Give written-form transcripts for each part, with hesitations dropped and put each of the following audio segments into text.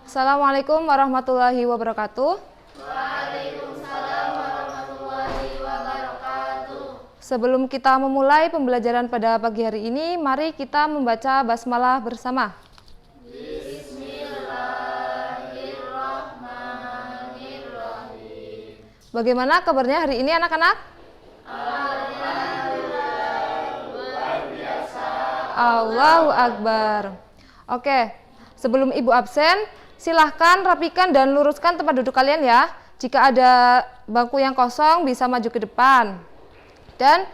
Assalamualaikum warahmatullahi wabarakatuh. Waalaikumsalam warahmatullahi wabarakatuh. Sebelum kita memulai pembelajaran pada pagi hari ini, mari kita membaca basmalah bersama. Bismillahirrahmanirrahim. Bagaimana kabarnya hari ini anak-anak? Alhamdulillah, luar biasa. Allahu Akbar. Oke, sebelum Ibu absen, silahkan rapikan dan luruskan tempat duduk kalian ya. Jika ada bangku yang kosong, bisa maju ke depan. Dan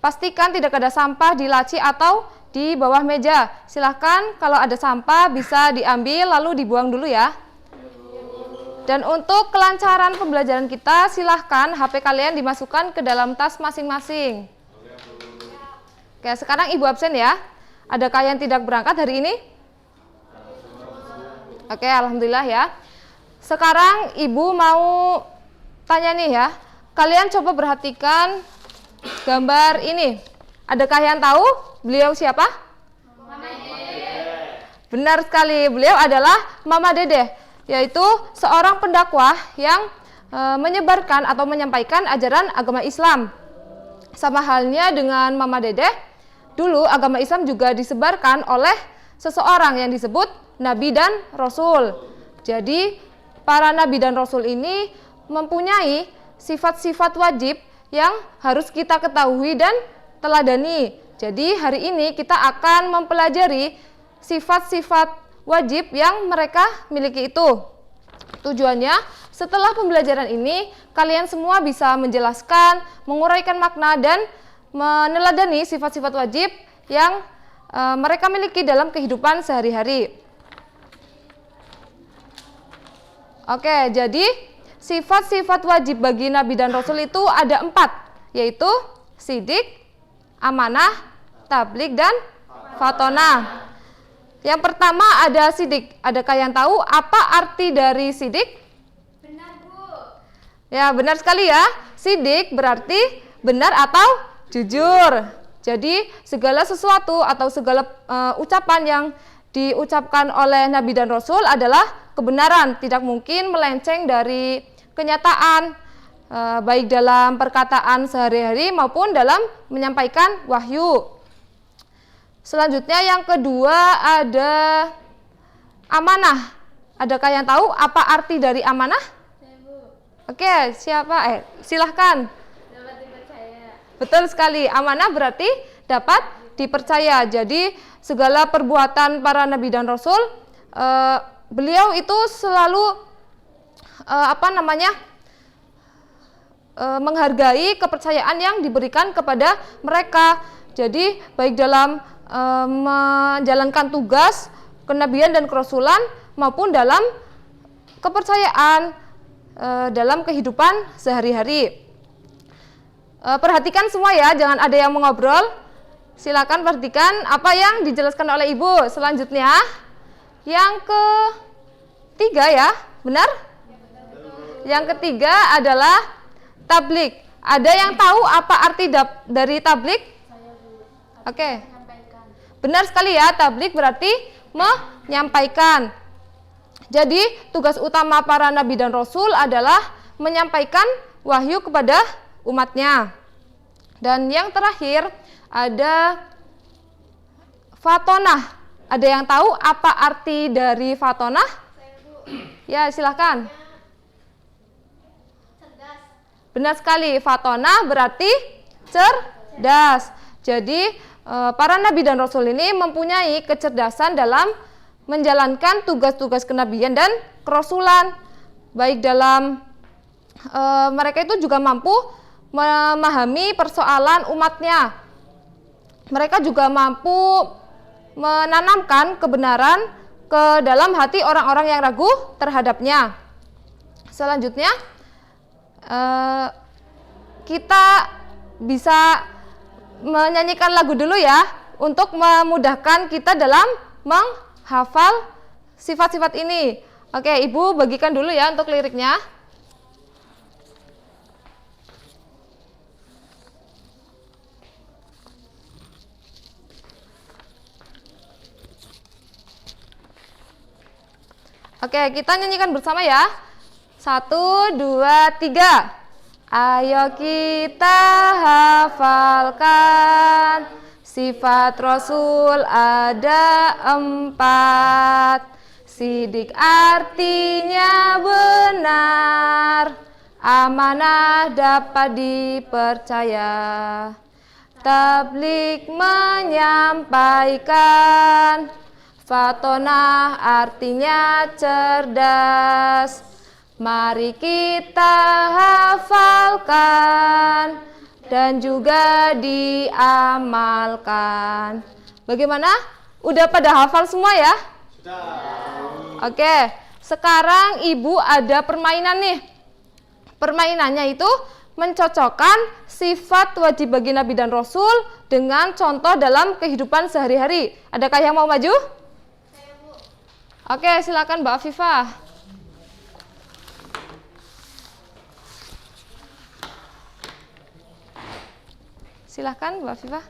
pastikan tidak ada sampah di laci atau di bawah meja. Silahkan kalau ada sampah bisa diambil lalu dibuang dulu ya. Dan untuk kelancaran pembelajaran kita, silahkan HP kalian dimasukkan ke dalam tas masing-masing. Oke, sekarang Ibu absen ya. Adakah yang tidak berangkat hari ini? Oke, alhamdulillah ya. Sekarang Ibu mau tanya nih ya. Kalian coba perhatikan gambar ini. Adakah yang tahu beliau siapa? Mama Dede. Benar sekali, beliau adalah Mama Dede, yaitu seorang pendakwah yang menyebarkan atau menyampaikan ajaran agama Islam. Sama halnya dengan Mama Dede, dulu agama Islam juga disebarkan oleh seseorang yang disebut Nabi dan Rasul. Jadi para Nabi dan Rasul ini mempunyai sifat-sifat wajib yang harus kita ketahui dan teladani. Jadi hari ini kita akan mempelajari sifat-sifat wajib yang mereka miliki itu. Tujuannya setelah pembelajaran ini kalian semua bisa menjelaskan, menguraikan makna dan meneladani sifat-sifat wajib yang mereka miliki dalam kehidupan sehari-hari. Oke, jadi sifat-sifat wajib bagi Nabi dan Rasul itu ada 4, yaitu sidik, amanah, tabligh, dan fatonah. Yang pertama ada sidik. Adakah yang tahu apa arti dari sidik? Benar, Bu. Ya, benar sekali ya. Sidik berarti benar atau jujur. Jadi segala sesuatu atau segala ucapan yang diucapkan oleh Nabi dan Rasul adalah kebenaran, tidak mungkin melenceng dari kenyataan, baik dalam perkataan sehari-hari maupun dalam menyampaikan wahyu. Selanjutnya yang kedua ada amanah. Adakah yang tahu apa arti dari amanah? Saya, Bu. Oke, siapa? Silahkan. Dapat dipercaya. Betul sekali, amanah berarti dapat dipercaya. Jadi segala perbuatan para Nabi dan Rasul, beliau itu selalu menghargai kepercayaan yang diberikan kepada mereka. Jadi baik dalam menjalankan tugas kenabian dan kerasulan maupun dalam kepercayaan dalam kehidupan sehari-hari. Perhatikan semua ya, jangan ada yang mengobrol. Silakan perhatikan apa yang dijelaskan oleh Ibu. Selanjutnya yang ketiga ya, benar? Yang ketiga adalah tabligh. Ada yang tahu apa arti dari tabligh? Oke. Benar sekali ya, tabligh berarti menyampaikan. Jadi tugas utama para Nabi dan Rasul adalah menyampaikan wahyu kepada umatnya. Dan yang terakhir ada fatonah. Ada yang tahu apa arti dari fatonah? Ya, silahkan. Cerdas. Benar sekali, fatonah berarti cerdas. Jadi para Nabi dan Rasul ini mempunyai kecerdasan dalam menjalankan tugas-tugas kenabian dan kerasulan. Baik dalam mereka itu juga mampu memahami persoalan umatnya. Mereka juga mampu menanamkan kebenaran ke dalam hati orang-orang yang ragu terhadapnya. Selanjutnya kita bisa menyanyikan lagu dulu ya untuk memudahkan kita dalam menghafal sifat-sifat ini. Oke, Ibu bagikan dulu ya untuk liriknya. Oke, kita nyanyikan bersama ya. 1, 2, 3. Ayo kita hafalkan, sifat Rasul ada 4. Sidik artinya benar, amanah dapat dipercaya. Tabligh menyampaikan, fatonah artinya cerdas. Mari kita hafalkan dan juga diamalkan. Bagaimana? Udah pada hafal semua ya? Sudah. Oke, sekarang Ibu ada permainan nih. Permainannya itu mencocokkan sifat wajib bagi Nabi dan Rasul dengan contoh dalam kehidupan sehari-hari. Adakah yang mau maju? Saya, Bu. Oke, silakan Mbak Afifah. Silahkan Mbak Afifah.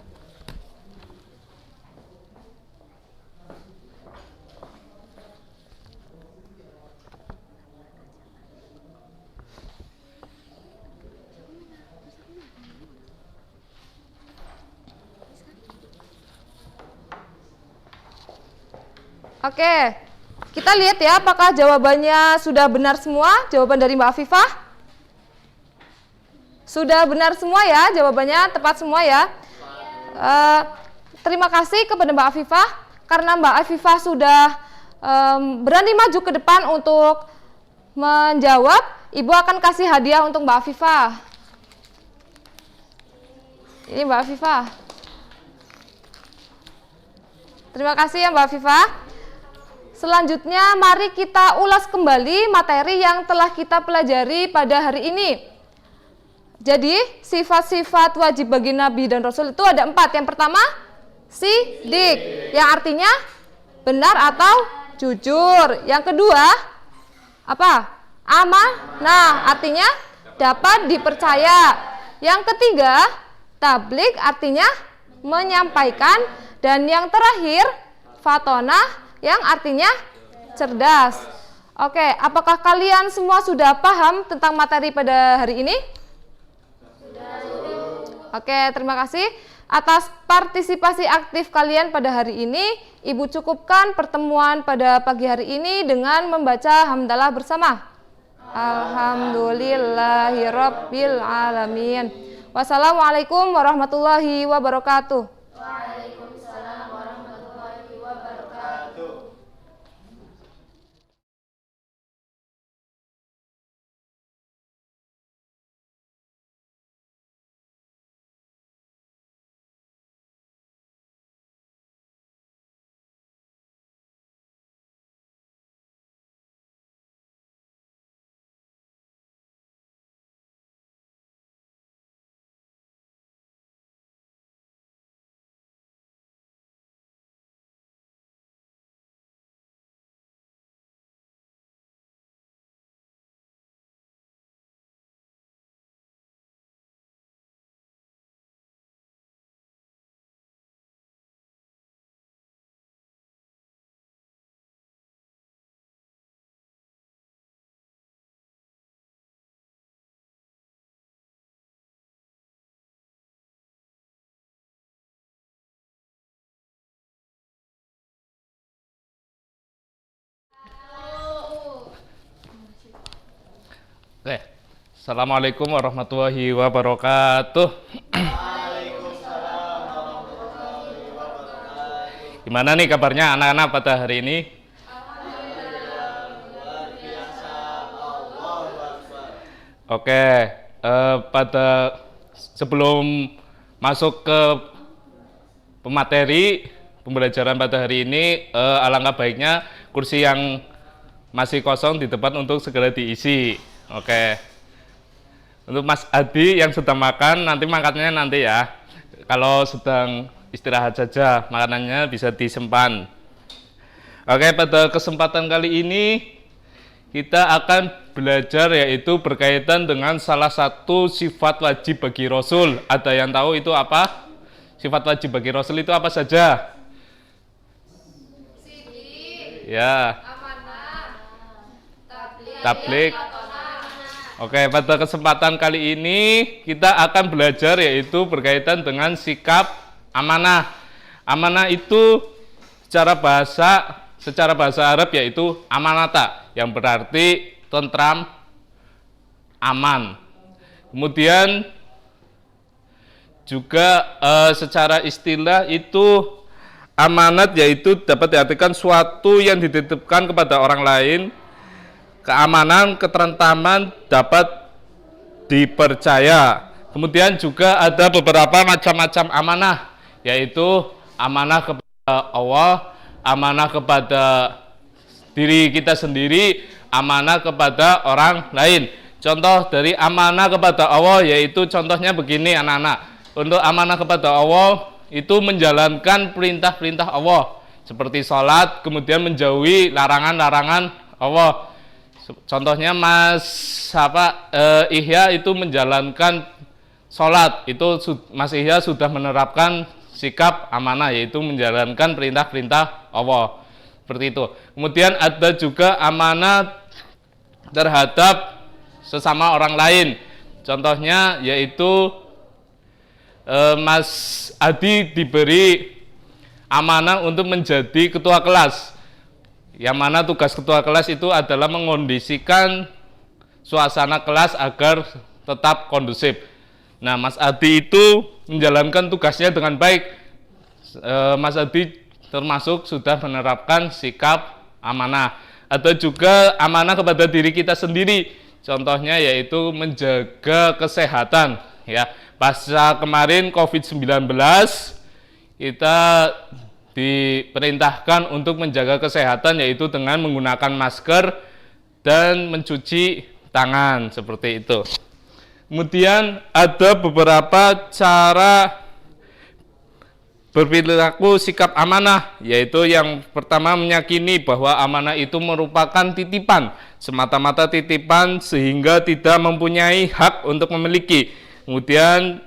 Oke, kita lihat ya apakah jawabannya sudah benar semua, jawaban dari Mbak Afifah. Sudah benar semua ya, jawabannya tepat semua ya. Terima kasih kepada Mbak Afifah, karena Mbak Afifah sudah berani maju ke depan untuk menjawab. Ibu akan kasih hadiah untuk Mbak Afifah. Ini Mbak Afifah. Terima kasih ya Mbak Afifah. Selanjutnya mari kita ulas kembali materi yang telah kita pelajari pada hari ini. Jadi sifat-sifat wajib bagi Nabi dan Rasul itu ada 4. Yang pertama, sidik, yang artinya benar atau jujur. Yang kedua, apa? Amanah, artinya dapat dipercaya. Yang ketiga, tabligh, artinya menyampaikan. Dan yang terakhir, fatonah, yang artinya cerdas. Oke, apakah kalian semua sudah paham tentang materi pada hari ini? Oke, terima kasih atas partisipasi aktif kalian pada hari ini. Ibu cukupkan pertemuan pada pagi hari ini dengan membaca hamdalah bersama. Alhamdulillahirabbil alamin. Wassalamualaikum warahmatullahi wabarakatuh. Waalaikumsalam warahmatullahi wabarakatuh. Oke, Assalamualaikum warahmatullahi wabarakatuh. Gimana nih kabarnya anak-anak pada hari ini? Oke, pada sebelum masuk ke pemateri pembelajaran pada hari ini, alangkah baiknya kursi yang masih kosong di depan untuk segera diisi. Oke, untuk Mas Adi yang sedang makan, nanti makannya nanti ya. Kalau sedang istirahat saja, makanannya bisa disimpan. Oke, pada kesempatan kali ini kita akan belajar yaitu berkaitan dengan salah satu sifat wajib bagi Rasul. Ada yang tahu itu apa? Sifat wajib bagi Rasul itu apa saja? Sidik, Ya. amanah, tablik. Oke, pada kesempatan kali ini kita akan belajar yaitu berkaitan dengan sikap amanah. Amanah itu secara bahasa Arab yaitu amanata, yang berarti tentram, aman. Kemudian juga secara istilah itu amanat yaitu dapat diartikan suatu yang dititipkan kepada orang lain. Keamanan, ketentraman dapat dipercaya. Kemudian juga ada beberapa macam-macam amanah, yaitu amanah kepada Allah, amanah kepada diri kita sendiri, amanah kepada orang lain. Contoh dari amanah kepada Allah yaitu contohnya begini anak-anak. Untuk amanah kepada Allah itu menjalankan perintah-perintah Allah seperti sholat, kemudian menjauhi larangan-larangan Allah. Contohnya Ihya itu menjalankan sholat, itu Mas Ihya sudah menerapkan sikap amanah yaitu menjalankan perintah-perintah Allah seperti itu. Kemudian ada juga amanah terhadap sesama orang lain, contohnya yaitu Mas Adi diberi amanah untuk menjadi ketua kelas. Yang mana tugas ketua kelas itu adalah mengondisikan suasana kelas agar tetap kondusif. Nah, Mas Adi itu menjalankan tugasnya dengan baik. Mas Adi termasuk sudah menerapkan sikap amanah. Ada juga amanah kepada diri kita sendiri. Contohnya yaitu menjaga kesehatan. Ya, pasca kemarin COVID-19 kita diperintahkan untuk menjaga kesehatan yaitu dengan menggunakan masker dan mencuci tangan seperti itu. Kemudian ada beberapa cara berperilaku sikap amanah, yaitu yang pertama meyakini bahwa amanah itu merupakan titipan, semata-mata titipan sehingga tidak mempunyai hak untuk memiliki. Kemudian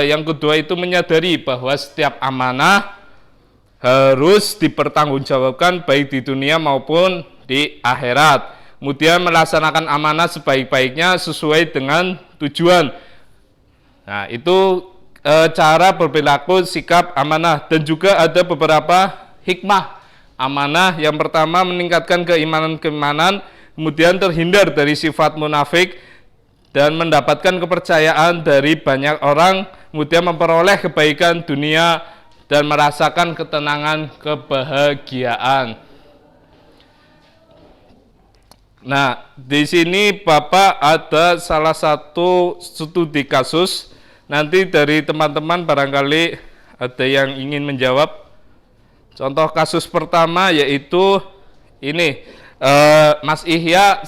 yang kedua itu menyadari bahwa setiap amanah harus dipertanggungjawabkan baik di dunia maupun di akhirat. Kemudian melaksanakan amanah sebaik-baiknya sesuai dengan tujuan. Nah, itu cara berperilaku sikap amanah. Dan juga ada beberapa hikmah amanah. Yang pertama meningkatkan keimanan, kemudian terhindar dari sifat munafik dan mendapatkan kepercayaan dari banyak orang, kemudian memperoleh kebaikan dunia dan merasakan ketenangan, kebahagiaan. Nah, di sini Bapak ada salah satu studi kasus. Nanti dari teman-teman barangkali ada yang ingin menjawab. Contoh kasus pertama yaitu ini, Mas Ihya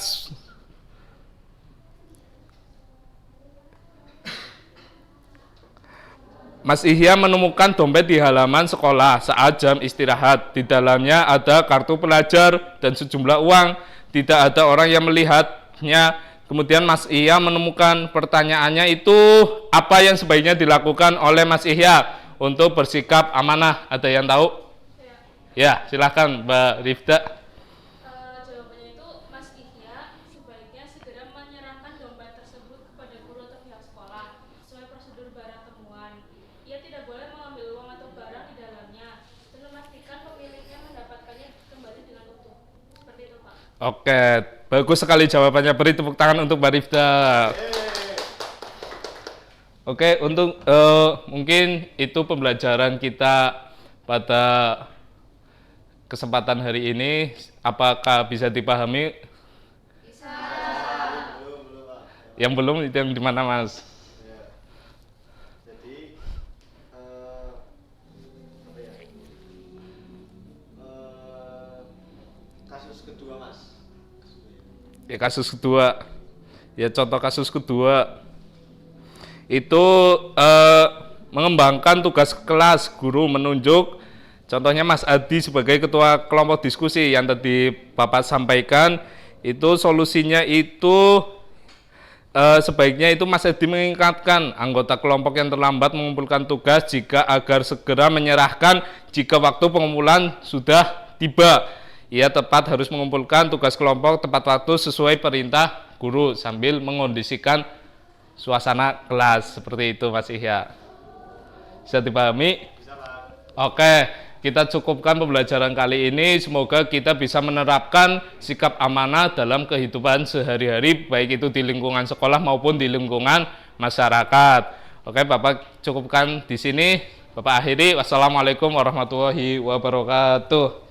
Mas Ihya menemukan dompet di halaman sekolah saat jam istirahat. Di dalamnya ada kartu pelajar dan sejumlah uang. Tidak ada orang yang melihatnya. Kemudian Mas Ihya menemukan pertanyaannya itu apa yang sebaiknya dilakukan oleh Mas Ihya untuk bersikap amanah. Ada yang tahu? Ya, silahkan Mbak Rifda. Jawabannya itu Mas Ihya sebaiknya segera menyerahkan dompet tersebut kepada guru atau pihak sekolah sesuai prosedur barang temuan. Ia tidak boleh mengambil uang atau barang di dalamnya dan memastikan pemiliknya mendapatkannya kembali dengan utuh. Seperti itu, Pak. Oke, bagus sekali jawabannya. Beri tepuk tangan untuk Mbak Rifda. Oke, untuk mungkin itu pembelajaran kita pada kesempatan hari ini. Apakah bisa dipahami? Bisa. Yang belum itu yang di mana, Mas? Ya. Jadi kasus kedua, Mas. Ya, kasus kedua. Ya, contoh kasus kedua itu mengembangkan tugas kelas. Guru menunjuk contohnya Mas Adi sebagai ketua kelompok diskusi yang tadi Bapak sampaikan. Itu solusinya itu sebaiknya itu Mas Adi mengingatkan anggota kelompok yang terlambat mengumpulkan tugas agar segera menyerahkan jika waktu pengumpulan sudah tiba. ia tepat harus mengumpulkan tugas kelompok tepat waktu sesuai perintah guru sambil mengondisikan suasana kelas. Seperti itu Mas Ihya. Bisa dipahami? Bisa, Pak. Oke, kita cukupkan pembelajaran kali ini. Semoga kita bisa menerapkan sikap amanah dalam kehidupan sehari-hari, baik itu di lingkungan sekolah maupun di lingkungan masyarakat. Oke, Bapak cukupkan di sini. Bapak akhiri. Wassalamualaikum warahmatullahi wabarakatuh.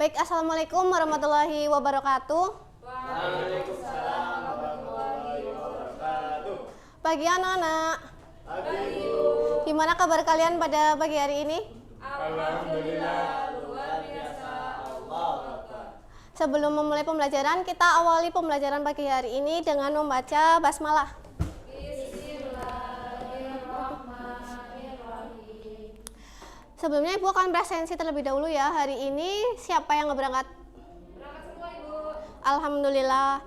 Baik, assalamualaikum warahmatullahi wabarakatuh. Waalaikumsalam warahmatullahi wabarakatuh. Pagi anak-anak. Pagi, Bu. Gimana kabar kalian pada pagi hari ini? Alhamdulillah, luar biasa. Allah Akbar. Sebelum memulai pembelajaran, kita awali pembelajaran pagi hari ini dengan membaca basmalah. Sebelumnya Ibu akan presensi terlebih dahulu ya. Hari ini siapa yang berangkat? Berangkat semua, Ibu. Alhamdulillah.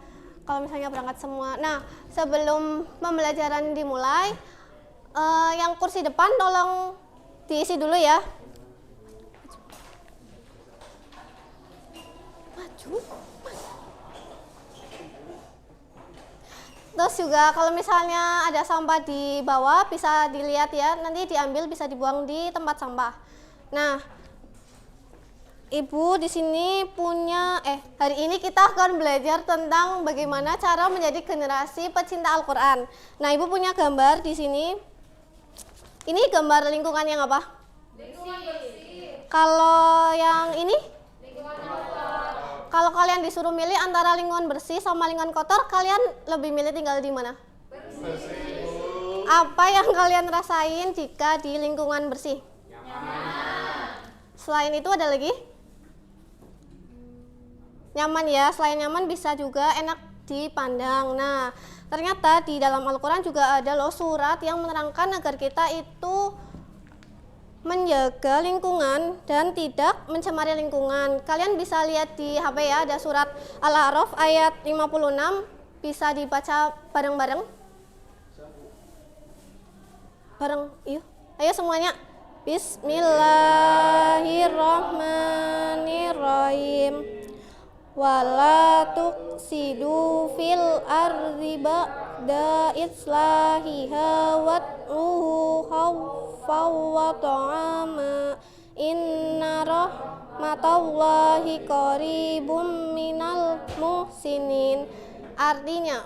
Kalau misalnya berangkat semua. Nah, sebelum pembelajaran dimulai, yang kursi depan tolong diisi dulu ya. Maju. Terus juga kalau misalnya ada sampah di bawah bisa dilihat ya, nanti diambil bisa dibuang di tempat sampah. Nah, Ibu di sini punya hari ini kita akan belajar tentang bagaimana cara menjadi generasi pecinta Al-Qur'an. Nah, Ibu punya gambar di sini. Ini gambar lingkungan yang apa? Lingkungan bersih. Kalau yang ini? Lingkungan kotor. Kalau kalian disuruh milih antara lingkungan bersih sama lingkungan kotor, kalian lebih milih tinggal di mana? Bersih. Apa yang kalian rasain jika di lingkungan bersih? Nyaman. Selain itu ada lagi? Nyaman ya, selain nyaman bisa juga enak dipandang. Nah, ternyata di dalam Al-Quran juga ada loh surat yang menerangkan agar kita itu menjaga lingkungan dan tidak mencemari lingkungan. Kalian bisa lihat di HP ya, ada surat Al-A'raf ayat 56, bisa dibaca bareng-bareng. Bareng, yuk. Ayo semuanya. Bismillahirrahmanirrahim. Wala tuqsidu fil ardi ba'da islahiha wad'uhu khawfan wa ta'ama inna rahmatallahi qaribum minal muhsinin. Artinya,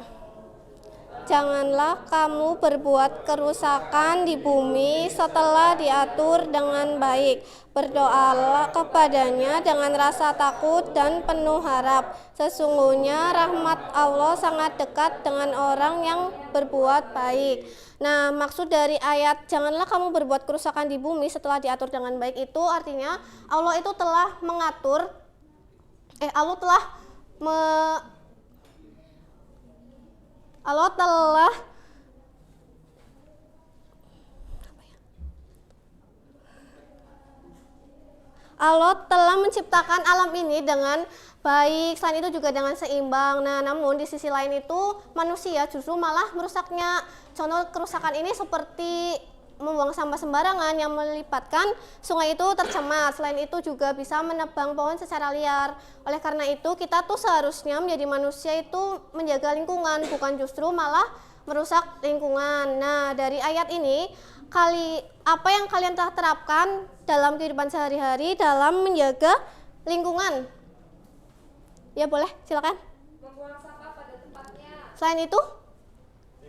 janganlah kamu berbuat kerusakan di bumi setelah diatur dengan baik. Berdoalah kepadanya dengan rasa takut dan penuh harap. Sesungguhnya rahmat Allah sangat dekat dengan orang yang berbuat baik. Nah, maksud dari ayat janganlah kamu berbuat kerusakan di bumi setelah diatur dengan baik itu artinya Allah itu telah mengatur Allah telah menciptakan alam ini dengan baik, selain itu juga dengan seimbang. Nah, namun di sisi lain itu manusia justru malah merusaknya. Contoh kerusakan ini seperti membuang sampah sembarangan yang melibatkan sungai itu tercemar. Selain itu juga bisa menebang pohon secara liar. Oleh karena itu kita tuh seharusnya menjadi manusia itu menjaga lingkungan, bukan justru malah merusak lingkungan. Nah, dari ayat ini apa yang kalian telah terapkan dalam kehidupan sehari-hari dalam menjaga lingkungan? Ya boleh, silakan. Membuang sampah pada tempatnya. Selain itu?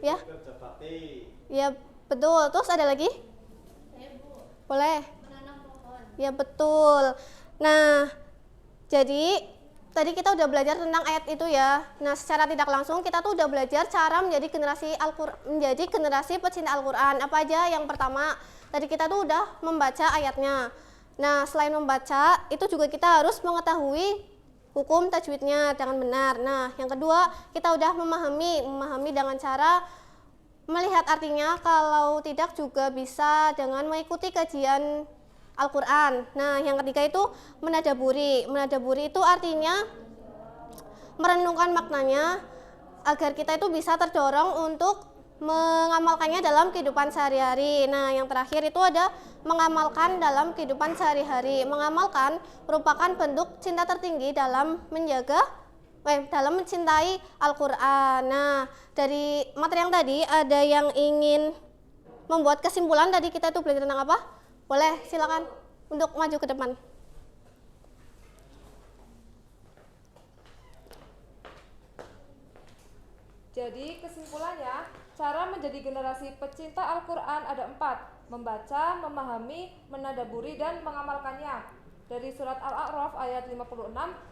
Ya. Kerja bakti. Ya, betul. Terus ada lagi? Boleh. Menanam pohon. Ya, betul. Nah, jadi tadi kita udah belajar tentang ayat itu ya. Nah, secara tidak langsung kita tuh udah belajar cara menjadi generasi pecinta Al-Qur'an. Apa aja? Yang pertama, tadi kita tuh udah membaca ayatnya. Nah, selain membaca, itu juga kita harus mengetahui hukum tajwidnya dengan benar. Nah, yang kedua, kita udah memahami dengan cara melihat artinya, kalau tidak juga bisa dengan mengikuti kajian Al-Quran. Nah, yang ketiga itu menadaburi. Menadaburi itu artinya merenungkan maknanya agar kita itu bisa terdorong untuk mengamalkannya dalam kehidupan sehari-hari. Nah, yang terakhir itu ada mengamalkan dalam kehidupan sehari-hari. Mengamalkan merupakan bentuk cinta tertinggi dalam mencintai Al-Quran. Nah, dari materi yang tadi ada yang ingin membuat kesimpulan tadi kita itu belajar tentang apa? Boleh, silakan untuk maju ke depan. Jadi kesimpulannya, cara menjadi generasi pecinta Al-Quran ada 4: membaca, memahami, menadaburi, dan mengamalkannya. Dari surat Al-A'raf ayat 56,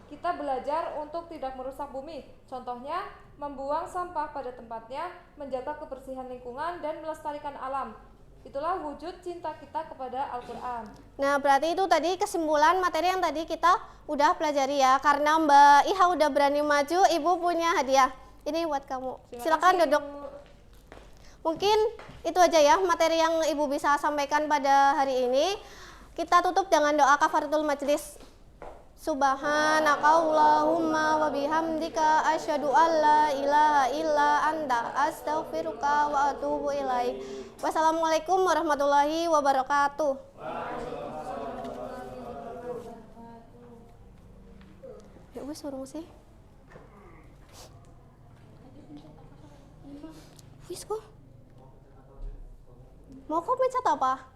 kita belajar untuk tidak merusak bumi. Contohnya, membuang sampah pada tempatnya, menjaga kebersihan lingkungan, dan melestarikan alam. Itulah wujud cinta kita kepada Al-Quran. Nah, berarti itu tadi kesimpulan materi yang tadi kita udah pelajari ya. Karena Mbak Iha udah berani maju, Ibu punya hadiah. Ini buat kamu. Silakan duduk. Mungkin itu aja ya materi yang Ibu bisa sampaikan pada hari ini. Kita tutup dengan doa kafaratul majlis. Subhanakallahumma wa bihamdika asyhadu an la ilaha illa anta astaghfiruka wa atubu ilaik. Wassalamualaikum warahmatullahi wabarakatuh. Ya wes suruh sih. Wis kok. Mau kau pencet apa?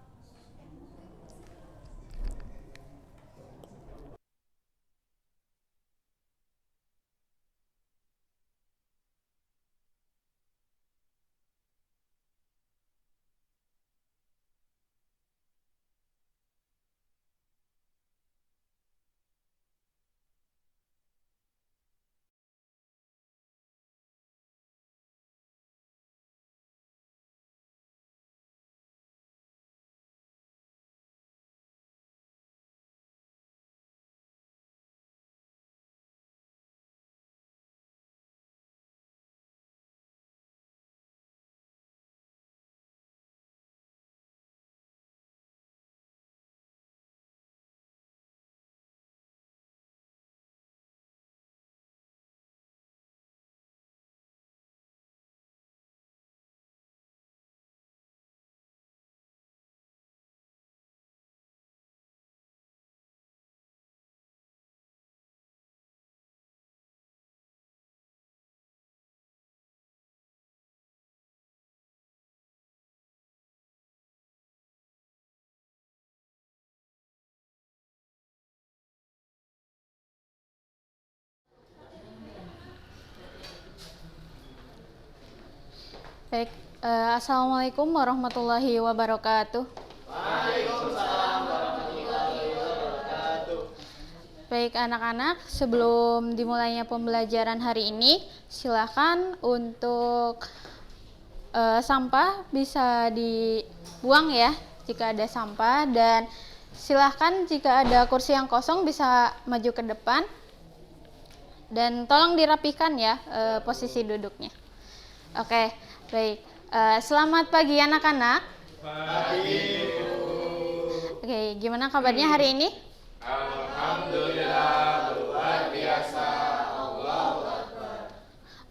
Baik, Assalamualaikum warahmatullahi wabarakatuh. Waalaikumsalam warahmatullahi wabarakatuh. Baik anak-anak, sebelum dimulainya pembelajaran hari ini, silakan untuk sampah bisa dibuang ya jika ada sampah, dan silahkan jika ada kursi yang kosong bisa maju ke depan, dan tolong dirapikan ya posisi duduknya. Oke, baik. Selamat pagi anak-anak. Pagi. Oke, gimana kabarnya hari ini? Alhamdulillah luar biasa.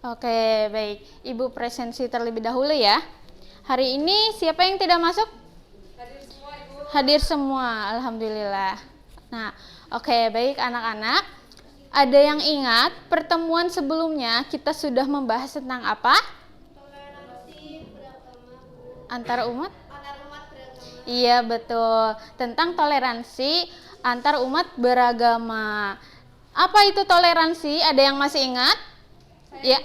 Oke, baik. Ibu presensi terlebih dahulu ya. Hari ini siapa yang tidak masuk? Hadir semua, alhamdulillah. Nah, oke, baik anak-anak. Ada yang ingat pertemuan sebelumnya kita sudah membahas tentang apa? Toleransi beragama, Bu. Antar umat? Antar umat beragama. Iya, betul. Tentang toleransi antar umat beragama. Apa itu toleransi? Ada yang masih ingat? Ya,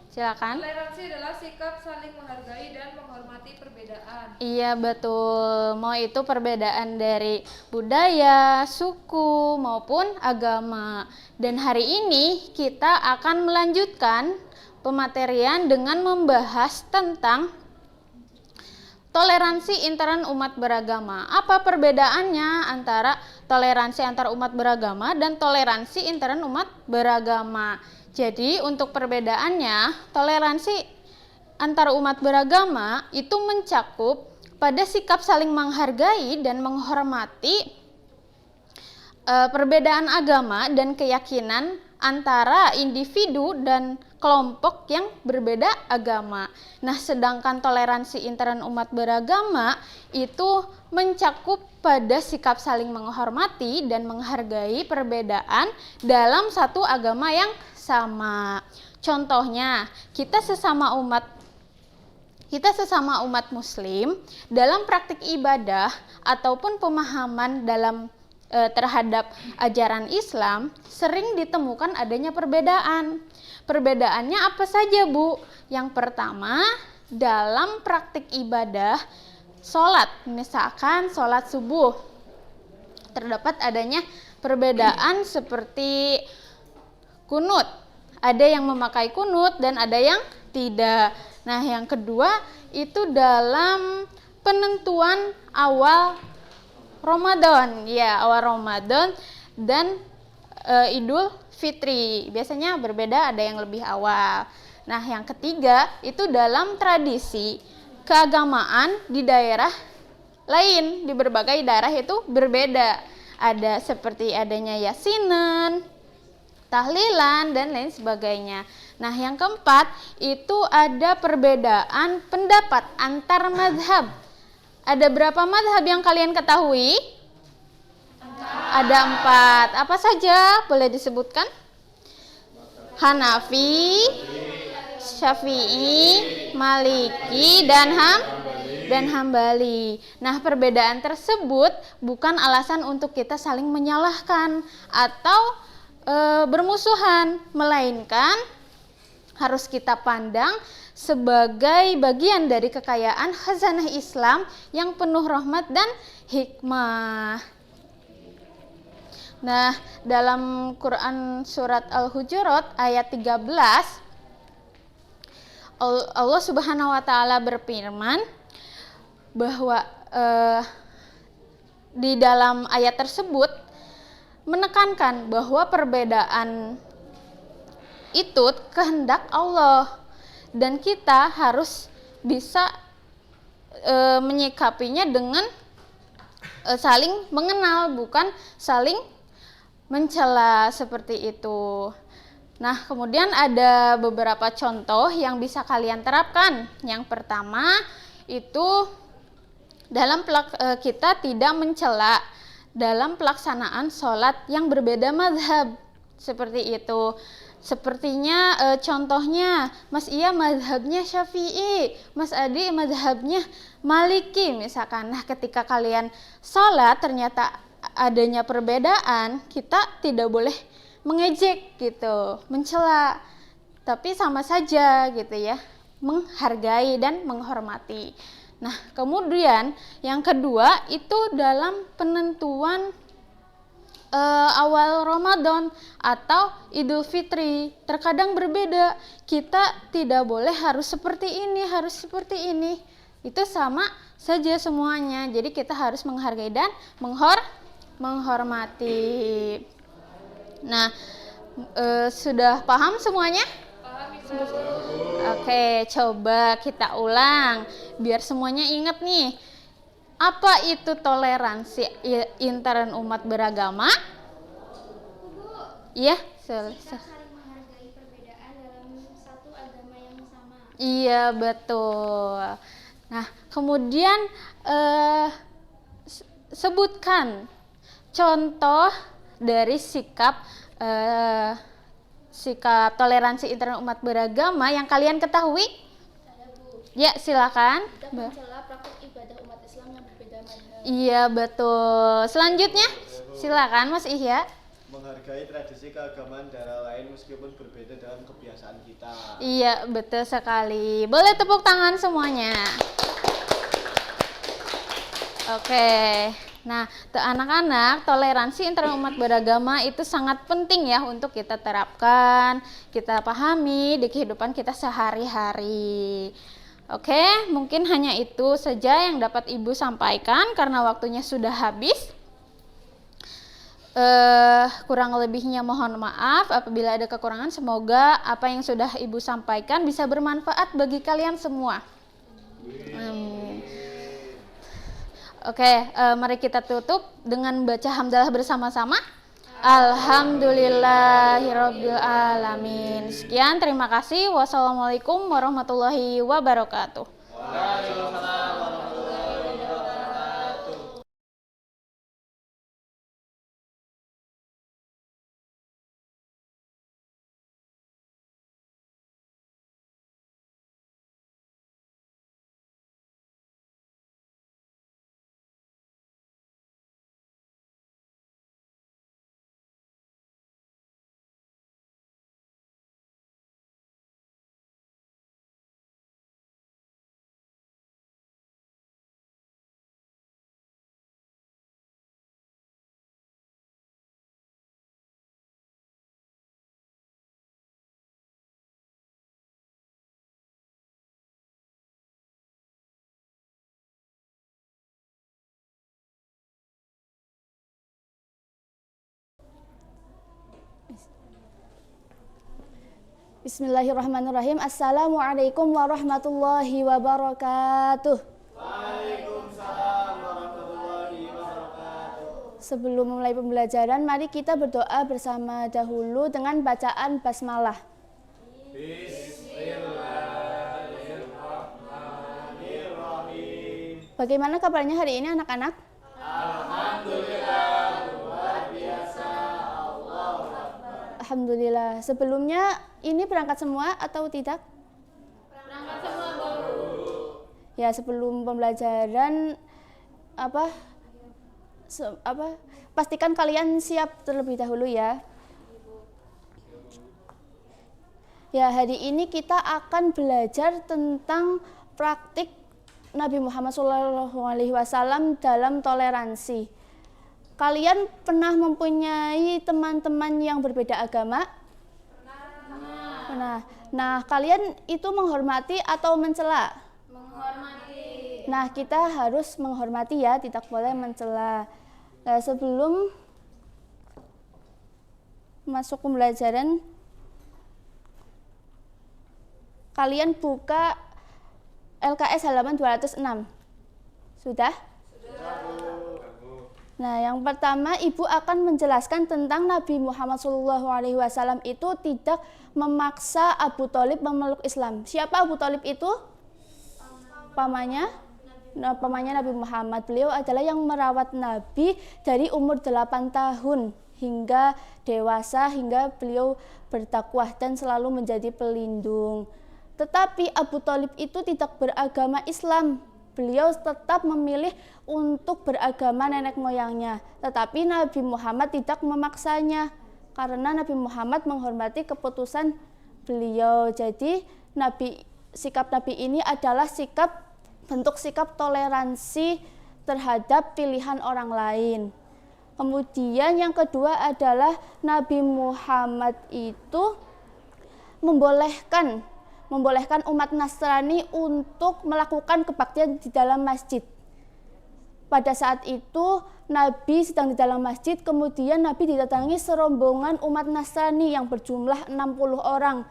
silakan. Toleransi adalah sikap saling menghargai dan menghormati perbedaan. Iya, betul. Mau itu perbedaan dari budaya, suku, maupun agama. Dan hari ini kita akan melanjutkan pematerian dengan membahas tentang toleransi intern umat beragama. Apa perbedaannya antara toleransi antar umat beragama dan toleransi intern umat beragama? Jadi untuk perbedaannya, toleransi antar umat beragama itu mencakup pada sikap saling menghargai dan menghormati perbedaan agama dan keyakinan antara individu dan kelompok yang berbeda agama. Nah, sedangkan toleransi intern umat beragama itu mencakup pada sikap saling menghormati dan menghargai perbedaan dalam satu agama yang sama. Contohnya, kita sesama umat muslim dalam praktik ibadah ataupun pemahaman dalam terhadap ajaran Islam sering ditemukan adanya perbedaan. Perbedaannya apa saja, Bu? Yang pertama, dalam praktik ibadah sholat, misalkan sholat subuh, terdapat adanya perbedaan seperti kunut. Ada yang memakai kunut dan ada yang tidak. Nah, yang kedua itu dalam penentuan awal Ramadan, ya, awal Ramadan dan Idul Fitri. Biasanya berbeda, ada yang lebih awal. Nah, yang ketiga itu dalam tradisi keagamaan di daerah lain, di berbagai daerah itu berbeda. Ada seperti adanya yasinan, tahlilan, dan lain sebagainya. Nah, yang keempat itu ada perbedaan pendapat antar mazhab. Ada berapa mazhab yang kalian ketahui? Ada 4. Apa saja? Boleh disebutkan? Hanafi, Syafi'i, Maliki, dan Hambali. Nah, perbedaan tersebut bukan alasan untuk kita saling menyalahkan atau bermusuhan, melainkan harus kita pandang sebagai bagian dari kekayaan khazanah Islam yang penuh rahmat dan hikmah. Nah, dalam Quran surat Al-Hujurat ayat 13, Allah Subhanahu wa taala berfirman bahwa di dalam ayat tersebut menekankan bahwa perbedaan itu kehendak Allah dan kita harus bisa menyikapinya dengan saling mengenal, bukan saling mencela seperti itu. Nah, kemudian ada beberapa contoh yang bisa kalian terapkan. Yang pertama itu dalam kita tidak mencela dalam pelaksanaan sholat yang berbeda mazhab, seperti itu. Sepertinya contohnya Mas Iya mazhabnya Syafi'i, Mas Adi mazhabnya Maliki misalkan. Nah, ketika kalian sholat ternyata adanya perbedaan, kita tidak boleh mengejek gitu, mencela, tapi sama saja gitu ya, menghargai dan menghormati. Nah, kemudian yang kedua itu dalam penentuan awal Ramadan atau Idul Fitri. Terkadang berbeda, kita tidak boleh harus seperti ini, harus seperti ini. Itu sama saja semuanya. Jadi kita harus menghargai dan menghormati. Nah, sudah paham semuanya? Oke, coba kita ulang biar semuanya ingat nih. Apa itu toleransi intern umat beragama? Iya, Saling menghargai perbedaan dalam satu agama yang sama. iya betul. Nah, kemudian sebutkan contoh dari sikap toleransi intern umat beragama yang kalian ketahui. Ya, silakan. Mencela praktik ibadah umat Islam yang berbeda madhab. Iya betul. Selanjutnya, silakan Mas Ihya. Menghargai tradisi keagamaan daerah lain meskipun berbeda dengan kebiasaan kita. Iya betul sekali. Boleh tepuk tangan semuanya. Oke. Nah, anak-anak, toleransi intern umat beragama itu sangat penting ya untuk kita terapkan, kita pahami di kehidupan kita sehari-hari. Oke, mungkin hanya itu saja yang dapat Ibu sampaikan karena waktunya sudah habis. Kurang lebihnya mohon maaf apabila ada kekurangan. Semoga apa yang sudah Ibu sampaikan bisa bermanfaat bagi kalian semua. Oke, mari kita tutup dengan baca hamdalah bersama-sama. Alhamdulillahirabbil alamin. Sekian, terima kasih. Wassalamualaikum warahmatullahi wabarakatuh. Bismillahirrahmanirrahim. Assalamualaikum warahmatullahi wabarakatuh. Waalaikumsalam warahmatullahi wabarakatuh. Sebelum memulai pembelajaran, mari kita berdoa bersama dahulu dengan bacaan basmalah. Bismillahirrahmanirrahim. Bagaimana kabarnya hari ini anak-anak? Alhamdulillah. Sebelumnya ini berangkat semua atau tidak? Berangkat semua, Bu. Ya, sebelum pembelajaran pastikan kalian siap terlebih dahulu ya. Ya, hari ini kita akan belajar tentang praktik Nabi Muhammad SAW dalam toleransi. Kalian pernah mempunyai teman-teman yang berbeda agama? Pernah. Nah, kalian itu menghormati atau mencela? Menghormati. Nah, kita harus menghormati ya, tidak boleh mencela. Nah, sebelum masuk pembelajaran, kalian buka LKS halaman 206. Sudah? Nah, yang pertama Ibu akan menjelaskan tentang Nabi Muhammad SAW itu tidak memaksa Abu Thalib memeluk Islam. Siapa Abu Thalib itu? Pamannya Nabi Muhammad. Beliau adalah yang merawat Nabi dari umur 8 tahun hingga dewasa, hingga beliau berdakwah dan selalu menjadi pelindung. Tetapi Abu Thalib itu tidak beragama Islam. Beliau tetap memilih untuk beragama nenek moyangnya. Tetapi Nabi Muhammad tidak memaksanya karena Nabi Muhammad menghormati keputusan beliau. Jadi sikap Nabi ini adalah bentuk sikap toleransi terhadap pilihan orang lain. Kemudian yang kedua adalah Nabi Muhammad itu membolehkan umat Nasrani untuk melakukan kebaktian di dalam masjid. Pada saat itu Nabi sedang di dalam masjid, kemudian Nabi didatangi serombongan umat Nasrani yang berjumlah 60 orang.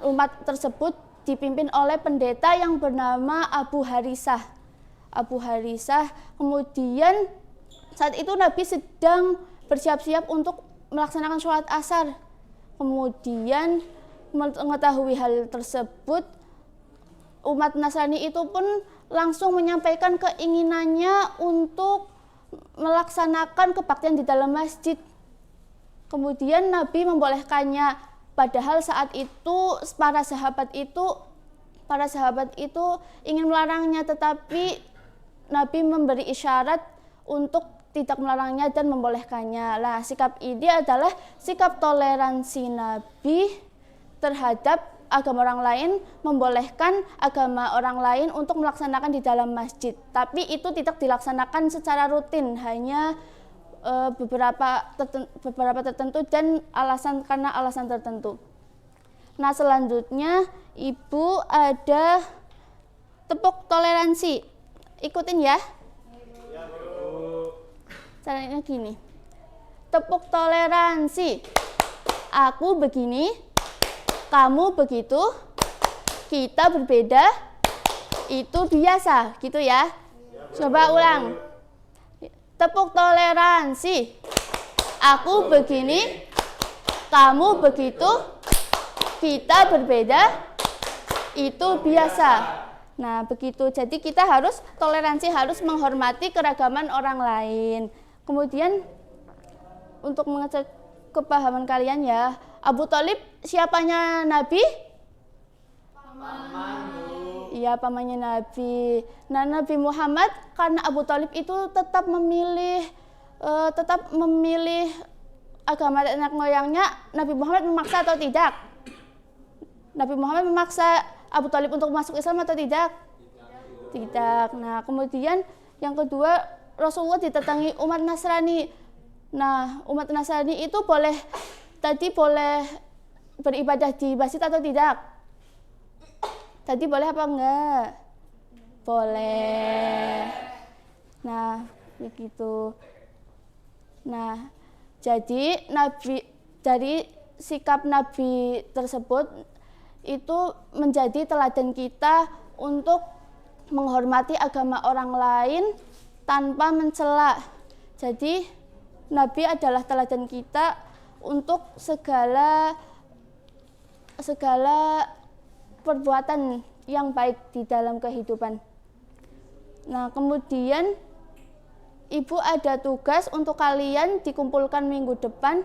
Umat tersebut dipimpin oleh pendeta yang bernama Abu Harisah. Abu Harisah. Kemudian saat itu Nabi sedang bersiap-siap untuk melaksanakan sholat asar. Kemudian mengetahui hal tersebut, umat Nasrani itu pun langsung menyampaikan keinginannya untuk melaksanakan kebaktian di dalam masjid. Kemudian Nabi membolehkannya, padahal saat itu para sahabat itu ingin melarangnya, tetapi Nabi memberi isyarat untuk tidak melarangnya dan membolehkannya. Nah, sikap ini adalah sikap toleransi Nabi terhadap agama orang lain, membolehkan agama orang lain untuk melaksanakan di dalam masjid. Tapi itu tidak dilaksanakan secara rutin, hanya beberapa tertentu dan karena alasan tertentu. Nah, selanjutnya Ibu ada tepuk toleransi. Ikutin ya. Caranya gini. Tepuk toleransi. Aku begini, kamu begitu, kita berbeda, itu biasa, gitu ya. Coba ulang. Tepuk toleransi. Aku begini, kamu begitu, kita berbeda, itu biasa. Nah, begitu. Jadi kita harus toleransi, harus menghormati keragaman orang lain. Kemudian untuk mengecek kepahaman kalian ya, Abu Thalib siapanya Nabi? Iya, pamannya Nabi. Nah, Nabi Muhammad karena Abu Thalib itu tetap memilih agama nenek moyangnya, Nabi Muhammad memaksa atau tidak? Nabi Muhammad memaksa Abu Thalib untuk masuk Islam atau tidak? Tidak. Nah, kemudian yang kedua, Rasulullah didatangi umat Nasrani. Nah, umat Nasrani itu boleh beribadah di masjid atau tidak? Tadi boleh apa enggak? Boleh. Nah, begitu. Nah, jadi dari sikap Nabi tersebut itu menjadi teladan kita untuk menghormati agama orang lain tanpa mencela. Jadi Nabi adalah teladan kita untuk segala perbuatan yang baik di dalam kehidupan. Nah, kemudian Ibu ada tugas untuk kalian dikumpulkan minggu depan,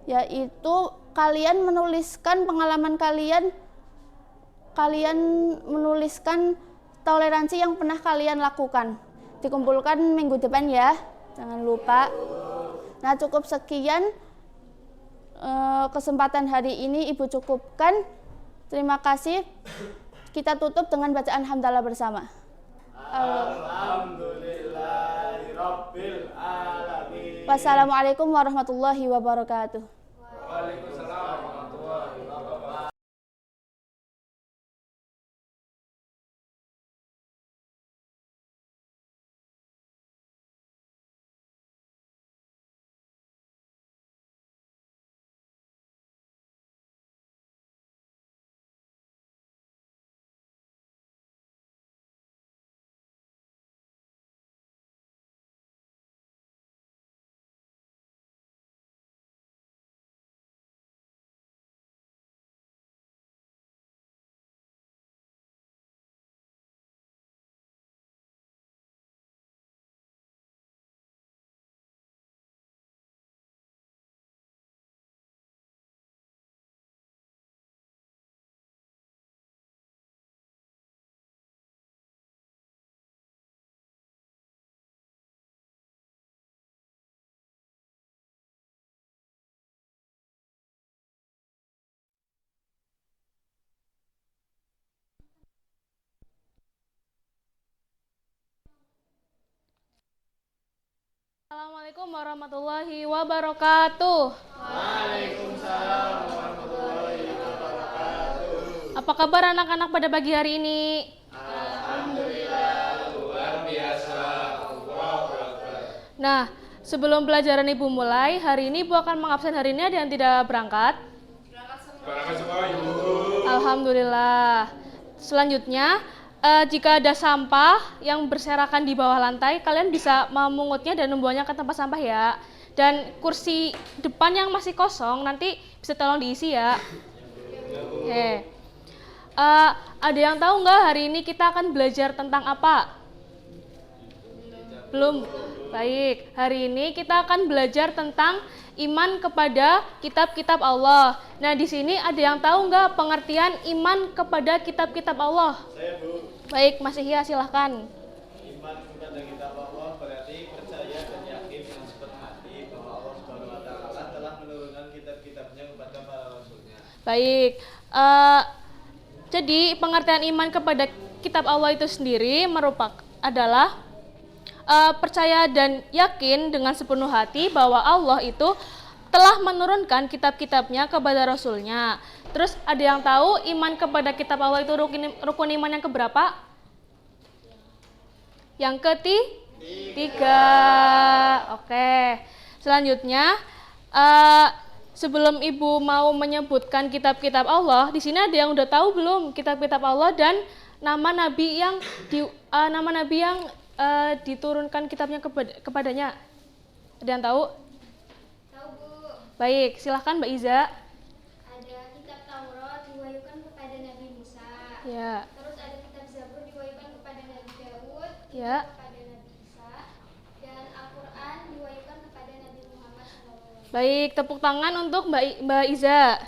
yaitu kalian menuliskan pengalaman kalian menuliskan toleransi yang pernah kalian lakukan. Dikumpulkan minggu depan ya, jangan lupa. Nah, cukup sekian kesempatan hari ini Ibu cukupkan. Terima kasih. Kita tutup dengan bacaan hamdalah bersama. Alhamdulillahirabbil alamin. Wassalamualaikum warahmatullahi wabarakatuh. Waalaikumsalam warahmatullahi wabarakatuh. Assalamualaikum warahmatullahi wabarakatuh. Waalaikumsalam warahmatullahi wabarakatuh. Apa kabar anak-anak pada pagi hari ini? Alhamdulillah, luar biasa. Nah, sebelum pelajaran Ibu mulai, hari ini Ibu akan mengabsen hari ini ada yang tidak berangkat? Berangkat semua, Ibu. Alhamdulillah. Selanjutnya, jika ada sampah yang berserakan di bawah lantai, kalian bisa memungutnya dan membuangnya ke tempat sampah ya. Dan kursi depan yang masih kosong nanti bisa tolong diisi ya. Oke. Ada yang tahu nggak hari ini kita akan belajar tentang apa? Belum? Baik, hari ini kita akan belajar tentang iman kepada kitab-kitab Allah. Nah, di sini ada yang tahu nggak pengertian iman kepada kitab-kitab Allah? Saya, Bu. Baik, Mas Ihya silahkan. Iman kepada kitab Allah berarti percaya dan yakin dengan sepenuh hati bahwa Allah Subhanahu wa taala telah menurunkan kitab-kitabnya kepada para rasulnya. Baik, jadi pengertian iman kepada kitab Allah itu sendiri adalah percaya dan yakin dengan sepenuh hati bahwa Allah itu telah menurunkan kitab-kitabnya kepada Rasulnya. Terus ada yang tahu iman kepada kitab Allah itu rukun iman yang keberapa? Yang ketiga. Oke. Selanjutnya, sebelum Ibu mau menyebutkan kitab-kitab Allah, di sini ada yang udah tahu belum kitab-kitab Allah dan nama nabi yang diturunkan kitabnya kepadanya? Ada yang tahu? Tahu, Bu. Baik, silahkan Mbak Iza. Ada kitab Taurat diwahyukan kepada Nabi Musa. Ya. Terus ada kitab Zabur diwahyukan kepada Nabi Daud, Ya. kepada Nabi Isa, dan Al-Qur'an diwahyukan kepada Nabi Muhammad SAW. Baik, tepuk tangan untuk Mbak Iza.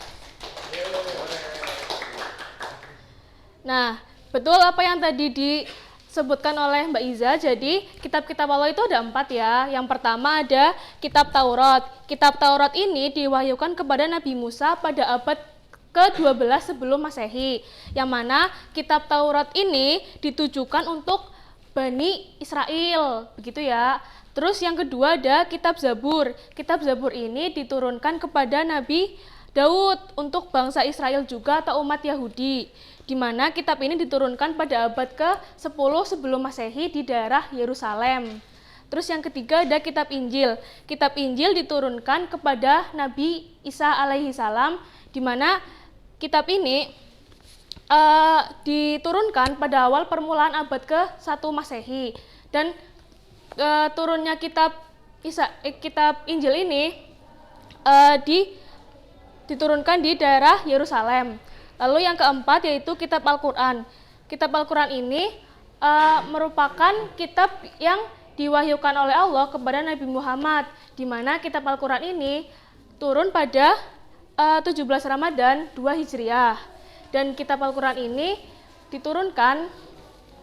Nah, betul apa yang tadi disebutkan oleh Mbak Iza. Jadi, kitab-kitab Allah itu ada 4 ya. Yang pertama ada kitab Taurat. Kitab Taurat ini diwahyukan kepada Nabi Musa pada abad ke-12 sebelum Masehi. Yang mana kitab Taurat ini ditujukan untuk Bani Israel, begitu ya. Terus yang kedua ada kitab Zabur. Kitab Zabur ini diturunkan kepada Nabi Daud untuk bangsa Israel juga atau umat Yahudi, di mana kitab ini diturunkan pada abad ke-10 sebelum Masehi di daerah Yerusalem. Terus yang ketiga ada kitab Injil. Kitab Injil diturunkan kepada Nabi Isa alaihi salam, di mana kitab ini diturunkan pada awal permulaan abad ke-1 Masehi. Dan turunnya kitab Injil ini diturunkan di daerah Yerusalem. Lalu yang keempat yaitu kitab Al-Quran. Kitab Al-Quran ini merupakan kitab yang diwahyukan oleh Allah kepada Nabi Muhammad, di mana kitab Al-Quran ini turun pada 17 Ramadan 2 Hijriah. Dan kitab Al-Quran ini diturunkan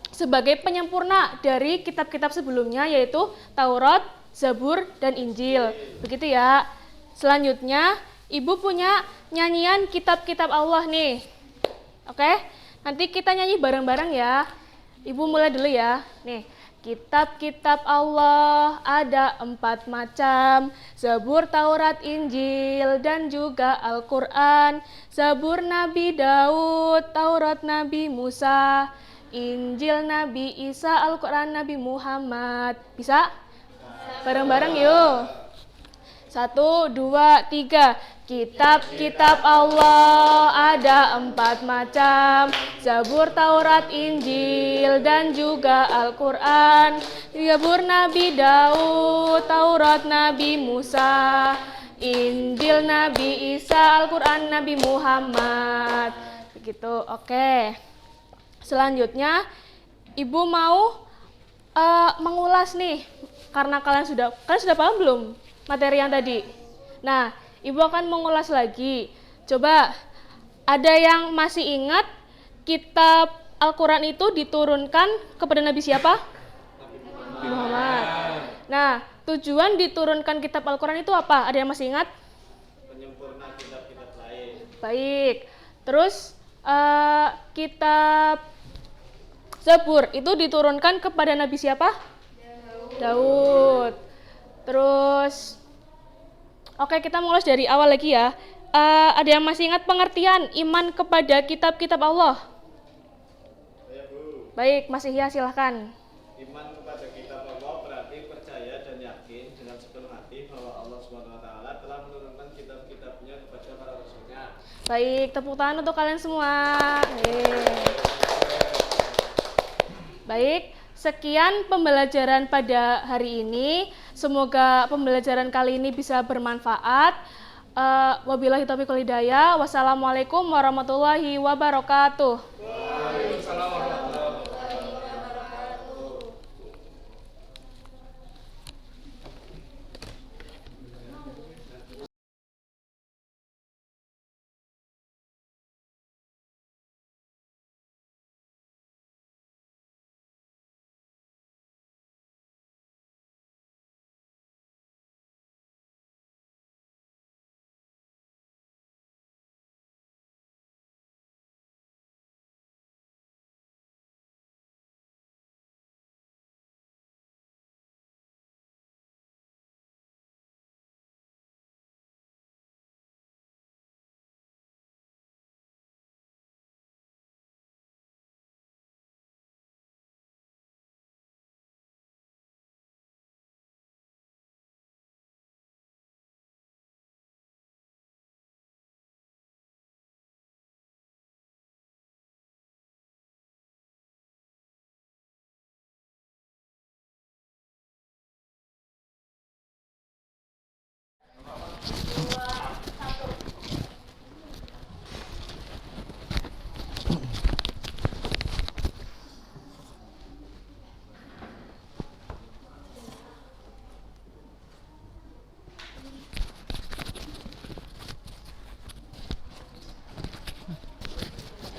sebagai penyempurna dari kitab-kitab sebelumnya yaitu Taurat, Zabur, dan Injil. Begitu ya. Selanjutnya, Ibu punya nyanyian kitab-kitab Allah nih. Oke? Nanti kita nyanyi bareng-bareng ya. Ibu mulai dulu ya. Nih, kitab-kitab Allah ada 4 macam. Zabur, Taurat, Injil, dan juga Al-Quran. Zabur Nabi Daud, Taurat Nabi Musa, Injil Nabi Isa, Al-Quran Nabi Muhammad. Bisa? Bareng-bareng yuk. 1, 2, 3. Kitab-kitab Allah ada 4 macam. Zabur, Taurat, Injil, dan juga Al-Quran. Zabur Nabi Daud, Taurat Nabi Musa, Injil Nabi Isa, Al-Quran Nabi Muhammad. Begitu, oke. Selanjutnya, Ibu mau mengulas nih, karena kalian sudah paham belum materi yang tadi? Nah, Ibu akan mengulas lagi. Coba, ada yang masih ingat kitab Al-Quran itu diturunkan kepada Nabi siapa? Nabi Muhammad. Nah, tujuan diturunkan kitab Al-Quran itu apa? Ada yang masih ingat? Penyempurna kitab-kitab lain. Baik. Terus, kitab Zabur itu diturunkan kepada Nabi siapa? Daud. Terus, oke, kita mulai dari awal lagi ya. Ada yang masih ingat pengertian iman kepada kitab-kitab Allah? Saya, Bu. Baik, Mas Ihya silahkan. Iman kepada kitab Allah berarti percaya dan yakin dengan sepenuh hati bahwa Allah Subhanahu wa taala telah menurunkan kitab-kitabnya kepada para rasulnya. Baik, tepuk tangan untuk kalian semua. Baik, sekian pembelajaran pada hari ini. Semoga pembelajaran kali ini bisa bermanfaat. Wabillahi taufiq wal hidayah. Wassalamualaikum warahmatullahi wabarakatuh. Waalaikumsalam warahmatullahi wabarakatuh.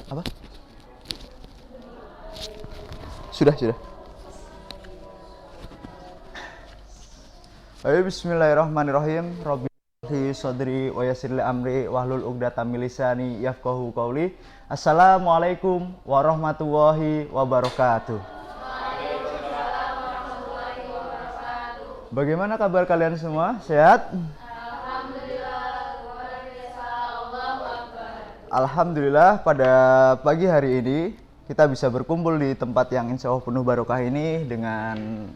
Apa? Sudah. Ayo bismillahirrahmanirrahim. Rabbi sadri wa yassir li amri wahlul 'uqdatam min lisani yafqahu qawli. Assalamualaikum warahmatullahi wabarakatuh. Bagaimana kabar kalian semua? Sehat? Alhamdulillah pada pagi hari ini kita bisa berkumpul di tempat yang insya Allah penuh barokah ini dengan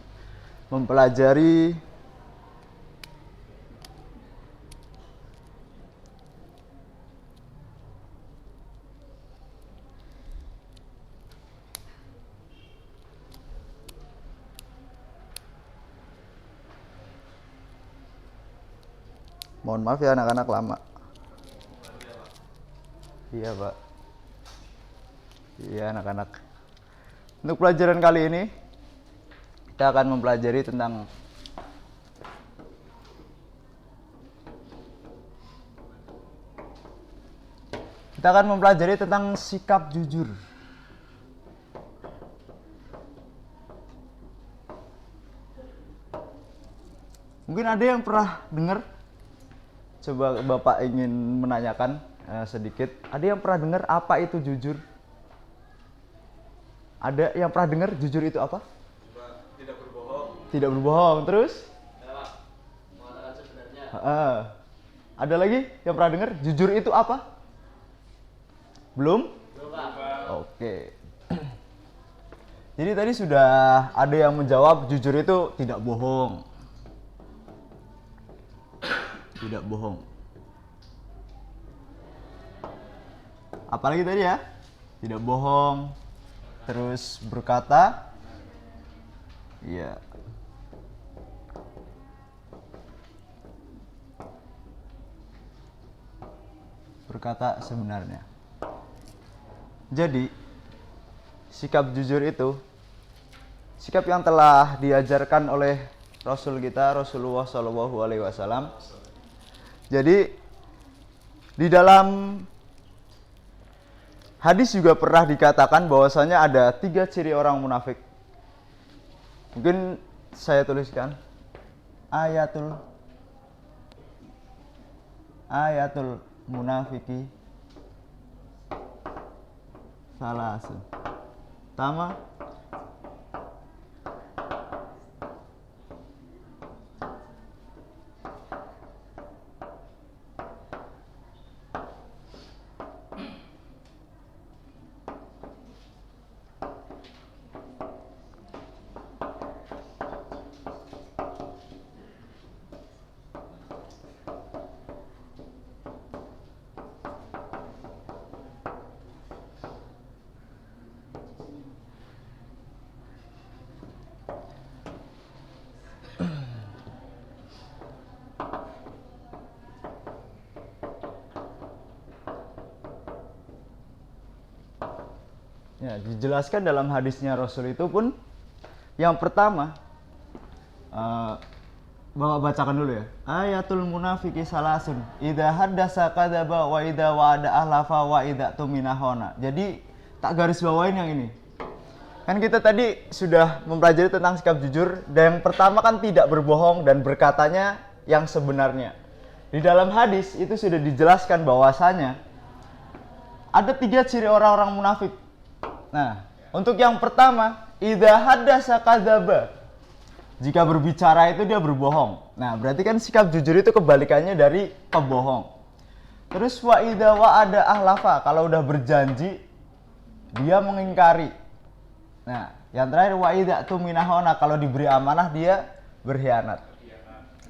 mempelajari mohon maaf ya anak-anak lama. Iya Pak. Iya anak-anak. Untuk pelajaran kali ini kita akan mempelajari tentang sikap jujur. Mungkin ada yang pernah dengar? Coba Bapak ingin menanyakan sedikit. Ada yang pernah dengar apa itu jujur? Ada yang pernah dengar jujur itu apa? Tidak berbohong. Tidak berbohong. Terus? Mengatakan sebenarnya. Ada lagi yang pernah dengar jujur itu apa? Belum? Oke. Jadi tadi sudah ada yang menjawab jujur itu tidak bohong. Tidak bohong. Apalagi tadi ya? Tidak bohong. Terus berkata iya. Berkata sebenarnya. Jadi sikap jujur itu sikap yang telah diajarkan oleh Rasul kita Rasulullah SAW. Jadi di dalam hadis juga pernah dikatakan bahwasanya ada 3 ciri orang munafik. Mungkin saya tuliskan ayatul munafiki salasun. Pertama, Ya, dijelaskan dalam hadisnya Rasul itu pun yang pertama, Bapak bacakan dulu ya. Ayatul munafiki salasun. Idza haddasa kadzaba wa idza wa'ada ahlafa wa idza tuminahona. Jadi tak garis bawain yang ini. Kan kita tadi sudah mempelajari tentang sikap jujur, dan yang pertama kan tidak berbohong dan berkatanya yang sebenarnya. Di dalam hadis itu sudah dijelaskan bahwasanya ada 3 ciri orang-orang munafik. Nah, untuk yang pertama, idza haddasa kadzaba. Jika berbicara itu dia berbohong. Nah, berarti kan sikap jujur itu kebalikannya dari pembohong. Terus wa idza wa'ada ahlafa, kalau udah berjanji dia mengingkari. Nah, yang terakhir wa idza tuminahona, kalau diberi amanah dia berkhianat.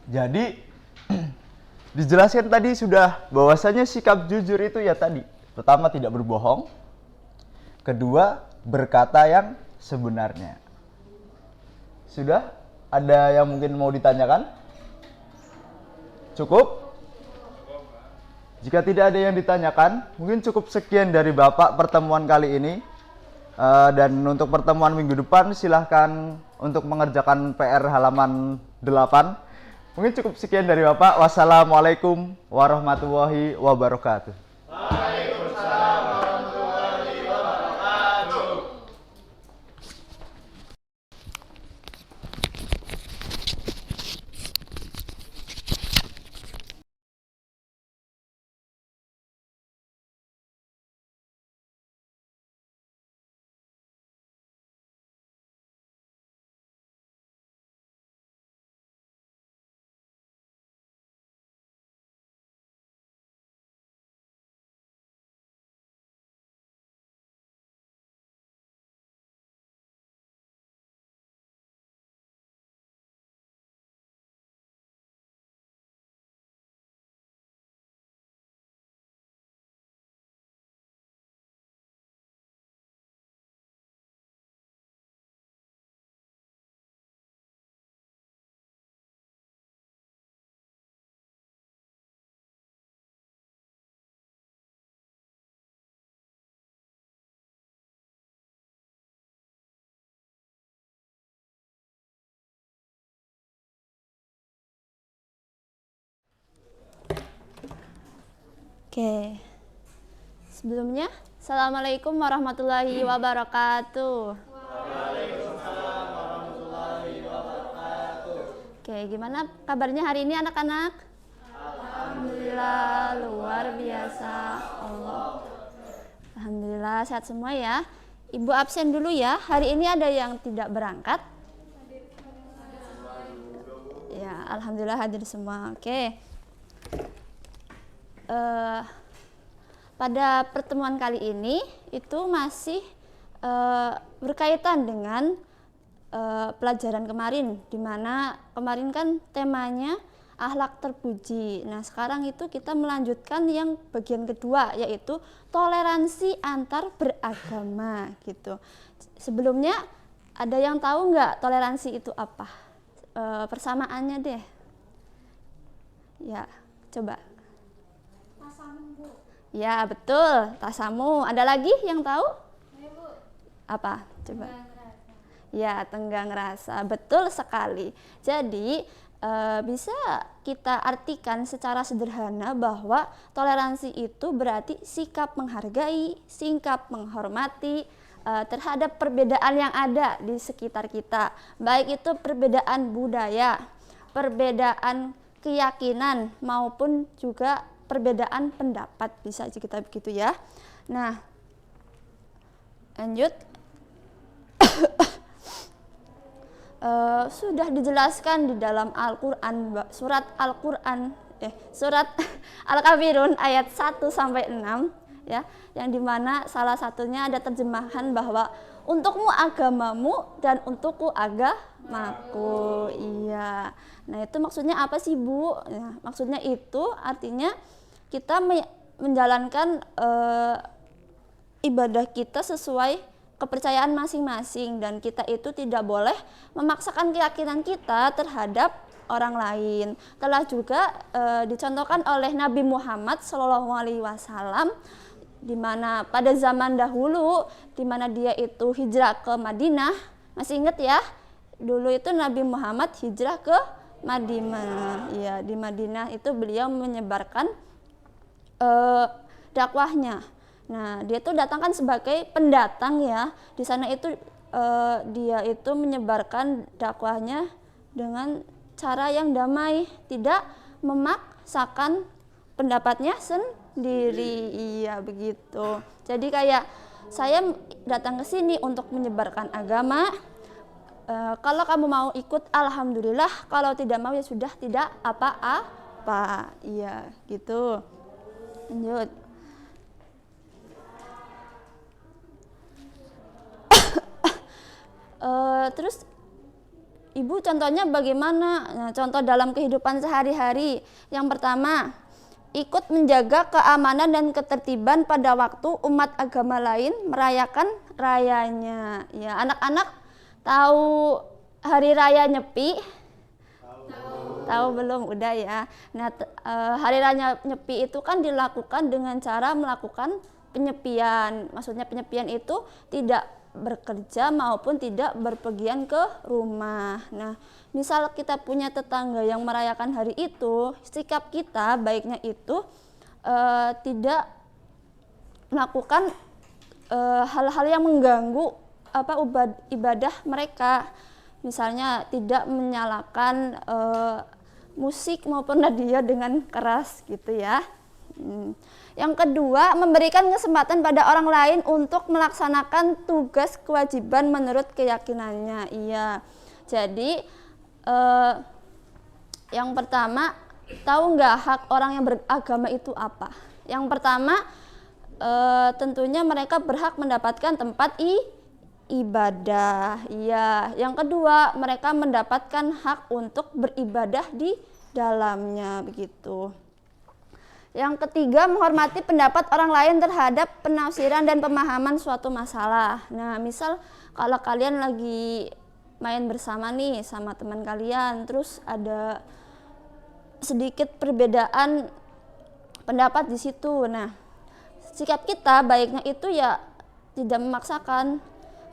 Jadi dijelaskan tadi sudah bahwasanya sikap jujur itu ya tadi, pertama tidak berbohong, kedua berkata yang sebenarnya. Sudah? Ada yang mungkin mau ditanyakan? Cukup? Jika tidak ada yang ditanyakan, mungkin cukup sekian dari Bapak pertemuan kali ini. Dan untuk pertemuan minggu depan silahkan untuk mengerjakan PR halaman 8. Mungkin cukup sekian dari Bapak. Wassalamualaikum warahmatullahi wabarakatuh. Waalaikumsalam warahmatullahi wabarakatuh. Oke. Sebelumnya, Assalamualaikum warahmatullahi wabarakatuh. Waalaikumsalam warahmatullahi wabarakatuh. Oke, gimana kabarnya hari ini anak-anak? Alhamdulillah, luar biasa. Alhamdulillah, sehat semua ya. Ibu absen dulu ya. Hari ini ada yang tidak berangkat? Ya, alhamdulillah hadir semua. Oke. Pada pertemuan kali ini itu masih berkaitan dengan pelajaran kemarin, di mana kemarin kan temanya akhlak terpuji. Nah, sekarang itu kita melanjutkan yang bagian kedua, yaitu toleransi antar beragama gitu. Sebelumnya ada yang tahu nggak toleransi itu apa? Persamaannya deh. Ya, coba. Ya, betul, tasamu. Ada lagi yang tahu? Apa? Coba. Ya, tenggang rasa. Betul sekali. Jadi, bisa kita artikan secara sederhana bahwa toleransi itu berarti sikap menghargai, sikap menghormati terhadap perbedaan yang ada di sekitar kita. Baik itu perbedaan budaya, perbedaan keyakinan, maupun juga perbedaan pendapat, bisa kita begitu ya. Nah, lanjut. Sudah dijelaskan di dalam Al-Quran, surat Al-Kafirun ayat 1-6 ya, yang dimana salah satunya ada terjemahan bahwa untukmu agamamu dan untukku agamaku. Iya. Nah, itu maksudnya apa sih, Bu? Ya, maksudnya itu artinya kita menjalankan ibadah kita sesuai kepercayaan masing-masing, dan kita itu tidak boleh memaksakan keyakinan kita terhadap orang lain. Telah juga dicontohkan oleh Nabi Muhammad SAW di mana pada zaman dahulu di mana dia itu hijrah ke Madinah. Masih ingat ya? Dulu itu Nabi Muhammad hijrah ke Madinah. Ya, di Madinah itu beliau menyebarkan dakwahnya. Nah, dia itu datang kan sebagai pendatang ya. Di sana itu dia itu menyebarkan dakwahnya dengan cara yang damai, tidak memaksakan pendapatnya sendiri. Iya, begitu. Jadi kayak saya datang ke sini untuk menyebarkan agama. Kalau kamu mau ikut, alhamdulillah. Kalau tidak mau ya sudah, tidak apa-apa. Iya, gitu. Lanjut. Terus Ibu contohnya bagaimana? Nah, contoh dalam kehidupan sehari-hari. Yang pertama, ikut menjaga keamanan dan ketertiban pada waktu umat agama lain merayakan rayanya. Ya, anak-anak tahu hari raya Nyepi? Tahu belum? Udah ya. Nah, hari raya Nyepi itu kan dilakukan dengan cara melakukan penyepian. Maksudnya penyepian itu tidak bekerja maupun tidak berpergian ke rumah. Nah, misal kita punya tetangga yang merayakan hari itu, sikap kita baiknya itu tidak melakukan hal-hal yang mengganggu ibadah mereka. Misalnya tidak menyalakan musik maupun radio dengan keras gitu ya. Yang kedua, memberikan kesempatan pada orang lain untuk melaksanakan tugas kewajiban menurut keyakinannya. Iya. Jadi yang pertama, tahu nggak hak orang yang beragama itu apa? Yang pertama, tentunya mereka berhak mendapatkan tempat ibadah. Iya. Yang kedua, mereka mendapatkan hak untuk beribadah di dalamnya, begitu. Yang ketiga, menghormati pendapat orang lain terhadap penafsiran dan pemahaman suatu masalah. Nah, misal kalau kalian lagi main bersama nih sama teman kalian, terus ada sedikit perbedaan pendapat di situ. Nah, sikap kita baiknya itu ya tidak memaksakan.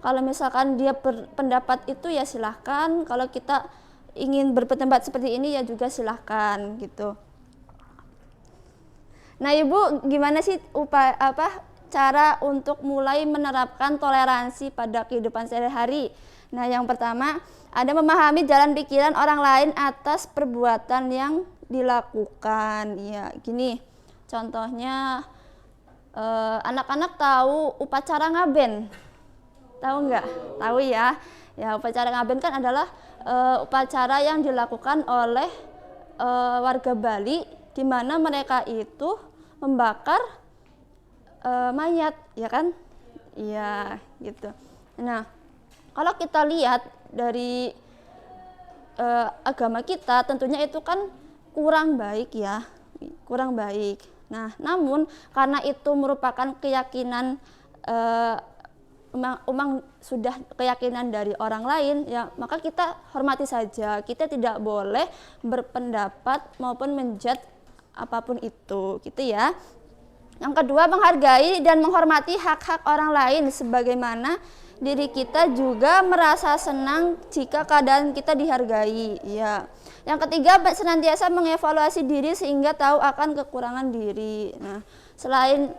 Kalau misalkan dia berpendapat itu ya silahkan. Kalau kita ingin berpendapat seperti ini ya juga silahkan gitu. Nah, Ibu, gimana sih cara untuk mulai menerapkan toleransi pada kehidupan sehari-hari? Nah, yang pertama, ada memahami jalan pikiran orang lain atas perbuatan yang dilakukan. Ya, gini. Contohnya anak-anak tahu upacara ngaben. Tahu nggak? Tahu ya. Ya, upacara ngaben kan adalah upacara yang dilakukan oleh warga Bali, di mana mereka itu membakar mayat, ya kan? Iya, gitu. Nah, kalau kita lihat dari agama kita, tentunya itu kan kurang baik ya, kurang baik. Nah, namun karena itu merupakan keyakinan memang sudah keyakinan dari orang lain, ya maka kita hormati saja. Kita tidak boleh berpendapat maupun menjudge apapun itu, gitu ya. Yang kedua, menghargai dan menghormati hak-hak orang lain, sebagaimana diri kita juga merasa senang jika keadaan kita dihargai. Ya. Yang ketiga, senantiasa mengevaluasi diri sehingga tahu akan kekurangan diri. Nah, selain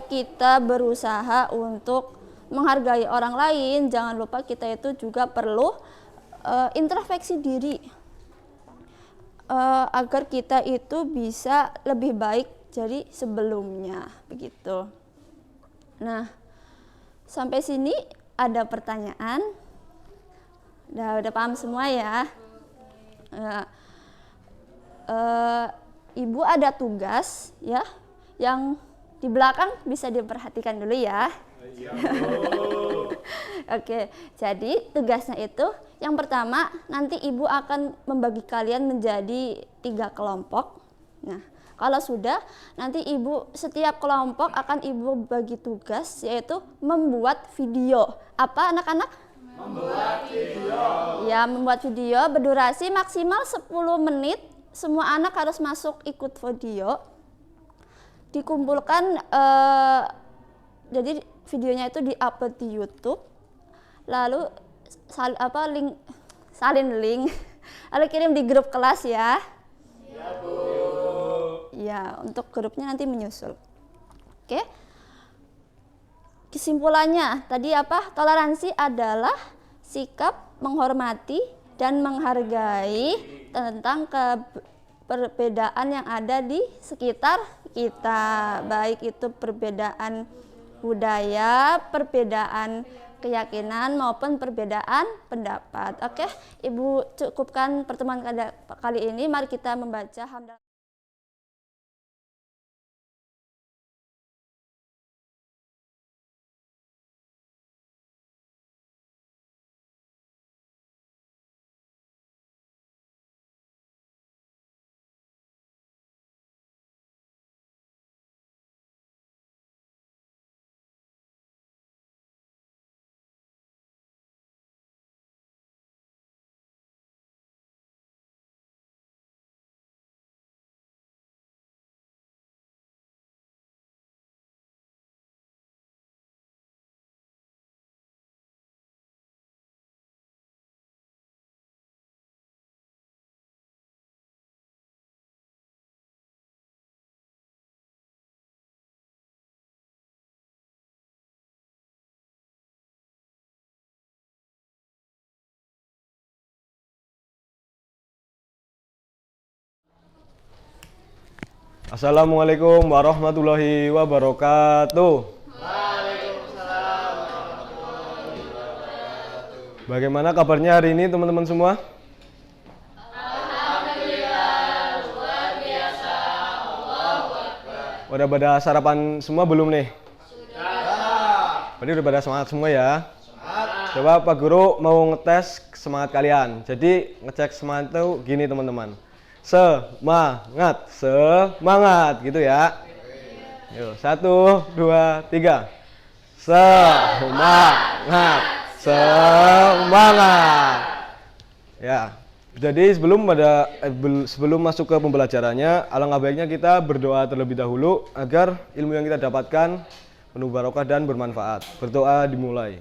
kita berusaha untuk menghargai orang lain, jangan lupa kita itu juga perlu introspeksi diri agar kita itu bisa lebih baik dari sebelumnya, begitu. Nah, sampai sini ada pertanyaan? Udah paham semua ya? Ibu ada tugas ya, yang di belakang bisa diperhatikan dulu ya. Oke, jadi tugasnya itu yang pertama, nanti Ibu akan membagi kalian menjadi 3 kelompok. Nah, kalau sudah, nanti Ibu setiap kelompok akan Ibu bagi tugas, yaitu membuat video. Apa anak-anak? Membuat video. Ya, membuat video berdurasi maksimal 10 menit. Semua anak harus masuk ikut video. dikumpulkan, jadi videonya itu diupload di YouTube, lalu salin link lalu kirim di grup kelas ya. Iya Bu. Ya, untuk grupnya nanti menyusul. Oke. Kesimpulannya tadi apa? Toleransi adalah sikap menghormati dan menghargai tentang perbedaan yang ada di sekitar kita, baik itu perbedaan budaya, perbedaan keyakinan maupun perbedaan pendapat. Oke, Ibu cukupkan pertemuan kali ini. Mari kita membaca hamdalah. Assalamualaikum warahmatullahi wabarakatuh. Bagaimana kabarnya hari ini teman-teman semua? Alhamdulillah, luar biasa. Allahu Akbar. Udah pada sarapan semua belum nih? Sudah. Berarti udah pada semangat semua ya? Semangat. Coba Pak Guru mau ngetes semangat kalian. Jadi ngecek semangat itu gini teman-teman. Semangat, semangat gitu ya. Yuk, 1, 2, 3. Semangat, semangat. Ya. Jadi sebelum masuk ke pembelajarannya, alangkah baiknya kita berdoa terlebih dahulu agar ilmu yang kita dapatkan penuh barokah dan bermanfaat. Berdoa dimulai.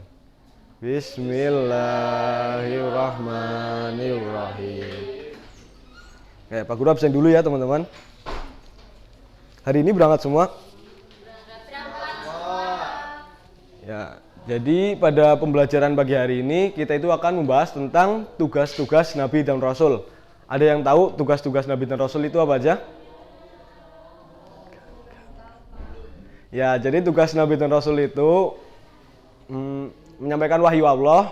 Bismillahirrahmanirrahim. Oke, Pak Guru absen dulu ya teman-teman. Hari ini berangkat semua? Ya, jadi pada pembelajaran pagi hari ini kita itu akan membahas tentang tugas-tugas Nabi dan Rasul. Ada yang tahu tugas-tugas Nabi dan Rasul itu apa aja? Ya, jadi tugas Nabi dan Rasul itu menyampaikan wahyu Allah,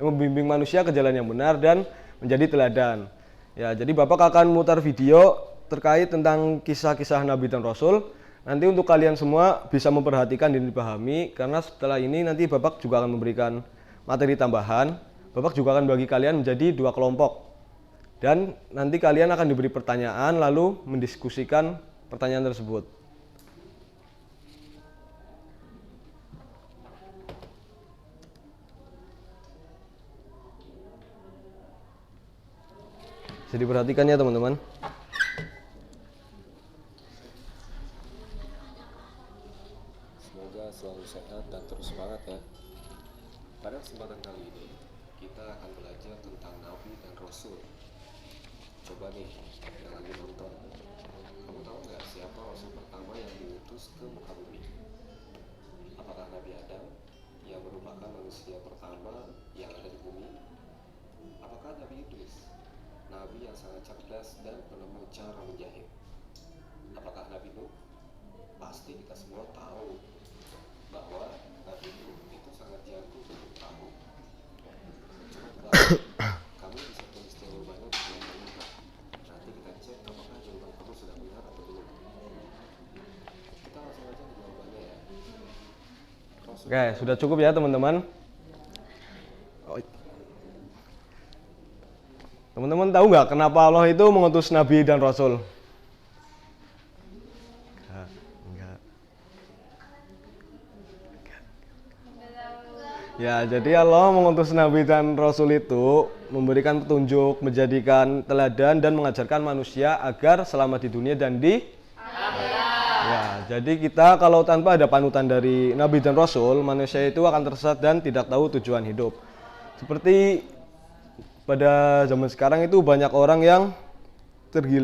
membimbing manusia ke jalan yang benar dan menjadi teladan. Ya, jadi Bapak akan mutar video terkait tentang kisah-kisah Nabi dan Rasul. Nanti untuk kalian semua bisa memperhatikan dan dipahami, karena setelah ini nanti Bapak juga akan memberikan materi tambahan. Bapak juga akan bagi kalian menjadi 2 kelompok. Dan nanti kalian akan diberi pertanyaan lalu mendiskusikan pertanyaan tersebut. Jadi perhatikan ya teman-teman. Semoga selalu sehat dan terus semangat ya. Pada kesempatan kali ini kita akan belajar tentang Nabi dan Rasul. Coba nih yang lagi nonton, kamu tahu nggak siapa Rasul pertama yang diutus ke muka bumi? Apakah Nabi Adam yang merupakan manusia pertama yang ada di bumi? Apakah Nabi Idris, Nabi yang sangat cerdas dan penemu cara menjahit? Apakah Nabi Nuh? Pasti kita semua tahu bahwa Nabi Nuh itu sangat jago untuk tahu. Coba kamu bisa tulis jawabannya di kolom komentar. Nanti kita cek apakah jawaban kamu sudah benar atau belum. Kita langsung aja ke jawabannya ya. Oke, sudah cukup ya teman-teman. Teman-teman tahu nggak kenapa Allah itu mengutus Nabi dan Rasul? Enggak. Ya, jadi Allah mengutus Nabi dan Rasul itu memberikan petunjuk, menjadikan teladan dan mengajarkan manusia agar selamat di dunia dan di akhirat. Ya, jadi kita kalau tanpa ada panutan dari Nabi dan Rasul, manusia itu akan tersesat dan tidak tahu tujuan hidup. Seperti pada zaman sekarang itu banyak orang yang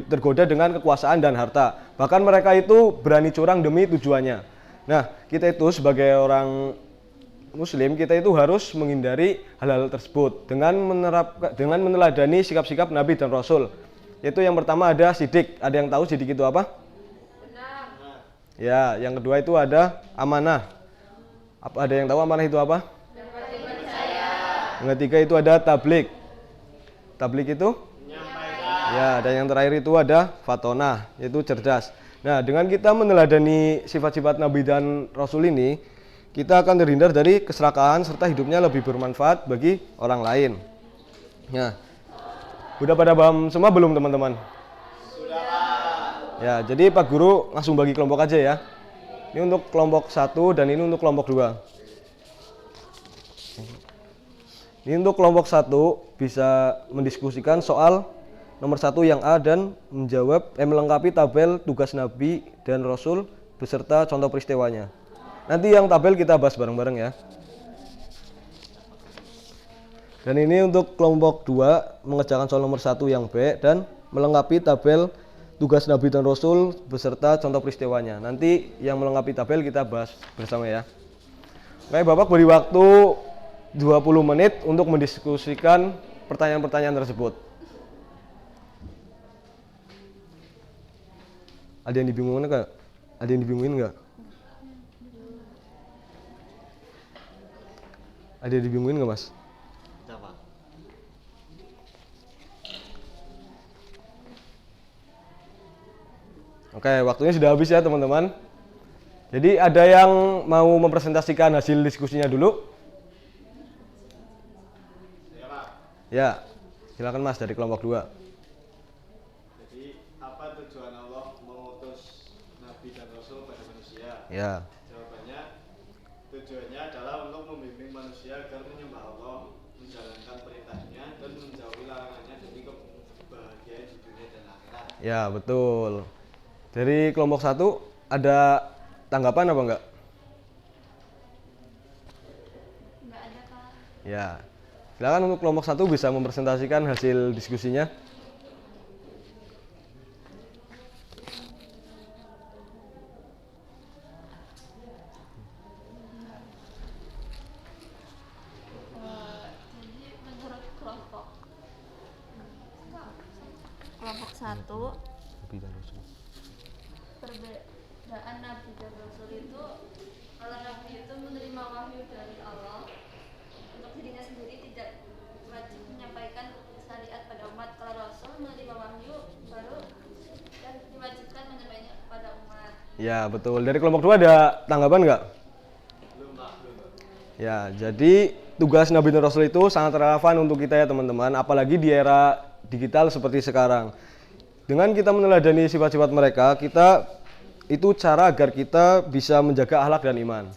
tergoda dengan kekuasaan dan harta. Bahkan mereka itu berani curang demi tujuannya. Nah, kita itu sebagai orang Muslim, kita itu harus menghindari hal-hal tersebut dengan meneladani sikap-sikap Nabi dan Rasul. Yaitu yang pertama ada sidik. Ada yang tahu sidik itu apa? Benar. Ya, yang kedua itu ada amanah. Ada yang tahu amanah itu apa? Yang ketiga itu ada tablik. Tablik itu? Menyampaikan. Ya, dan yang terakhir itu ada fatonah, yaitu cerdas. Nah, dengan kita meneladani sifat-sifat Nabi dan Rasul ini, kita akan terhindar dari keserakahan serta hidupnya lebih bermanfaat bagi orang lain. Nah, udah pada paham semua belum teman-teman? Sudah. Ya, jadi Pak Guru langsung bagi kelompok aja ya. Ini untuk kelompok 1 dan ini untuk kelompok 2. Ini untuk kelompok 1 bisa mendiskusikan soal nomor 1 yang A dan melengkapi tabel tugas Nabi dan Rasul beserta contoh peristiwanya. Nanti yang tabel kita bahas bareng-bareng ya. Dan ini untuk kelompok 2 mengerjakan soal nomor 1 yang B dan melengkapi tabel tugas Nabi dan Rasul beserta contoh peristiwanya. Nanti yang melengkapi tabel kita bahas bersama ya. Oke, Bapak beri waktu 20 menit untuk mendiskusikan pertanyaan-pertanyaan tersebut. Ada yang dibingungin nggak? Ada yang dibingungin nggak? Ada yang dibingungin nggak, Mas? Oke, waktunya sudah habis ya teman-teman. Jadi ada yang mau mempresentasikan hasil diskusinya dulu? Ya, silakan Mas dari kelompok 2. Jadi apa tujuan Allah mengutus Nabi dan Rasul pada manusia? Ya. Jawabannya, tujuannya adalah untuk membimbing manusia agar menyembah Allah, menjalankan perintahnya dan menjauhi larangannya demi kebahagiaan di dunia dan akhirat. Ya, betul. Dari kelompok 1 ada tanggapan apa enggak? Enggak ada, Kak. Ya. Silakan untuk kelompok 1 bisa mempresentasikan hasil diskusinya. Jadi menurut kelompok 1, perbedaan Nabi dan Rasul itu, kalau Nabi itu menerima wahyu dari Allah, untuk dirinya sendiri tidak wajib menyampaikan syariat pada umat. Kalau Rasul menerima wahyu baru dan diwajibkan menyampaikannya kepada umat. Ya, betul. Dari kelompok 2 ada tanggapan enggak? Belum. Ya, jadi tugas Nabi dan Rasul itu sangat relevan untuk kita ya teman-teman, apalagi di era digital seperti sekarang. Dengan kita meneladani sifat-sifat mereka, itu cara agar kita bisa menjaga akhlak dan iman.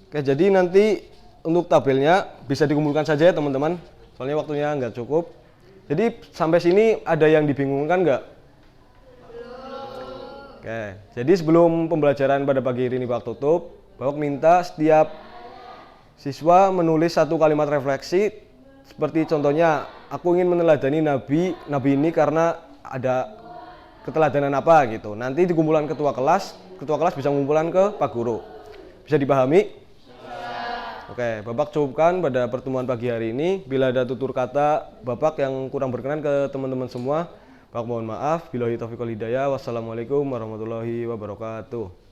Oke, jadi nanti untuk tabelnya bisa dikumpulkan saja ya teman-teman, soalnya waktunya nggak cukup. Jadi sampai sini ada yang dibingungkan nggak? Belum. Oke, jadi sebelum pembelajaran pada pagi hari ini Pak tutup, Bapak minta setiap siswa menulis 1 kalimat refleksi, seperti contohnya, aku ingin meneladani Nabi ini karena ada keteladanan apa gitu. Nanti dikumpulkan ketua kelas bisa mengumpulkan ke Pak Guru. Bisa dipahami? Ya. Oke, Bapak cukupkan pada pertemuan pagi hari ini. Bila ada tutur kata Bapak yang kurang berkenan ke teman-teman semua, Bapak mohon maaf. Billahi taufiq wal hidayah. Wassalamualaikum warahmatullahi wabarakatuh.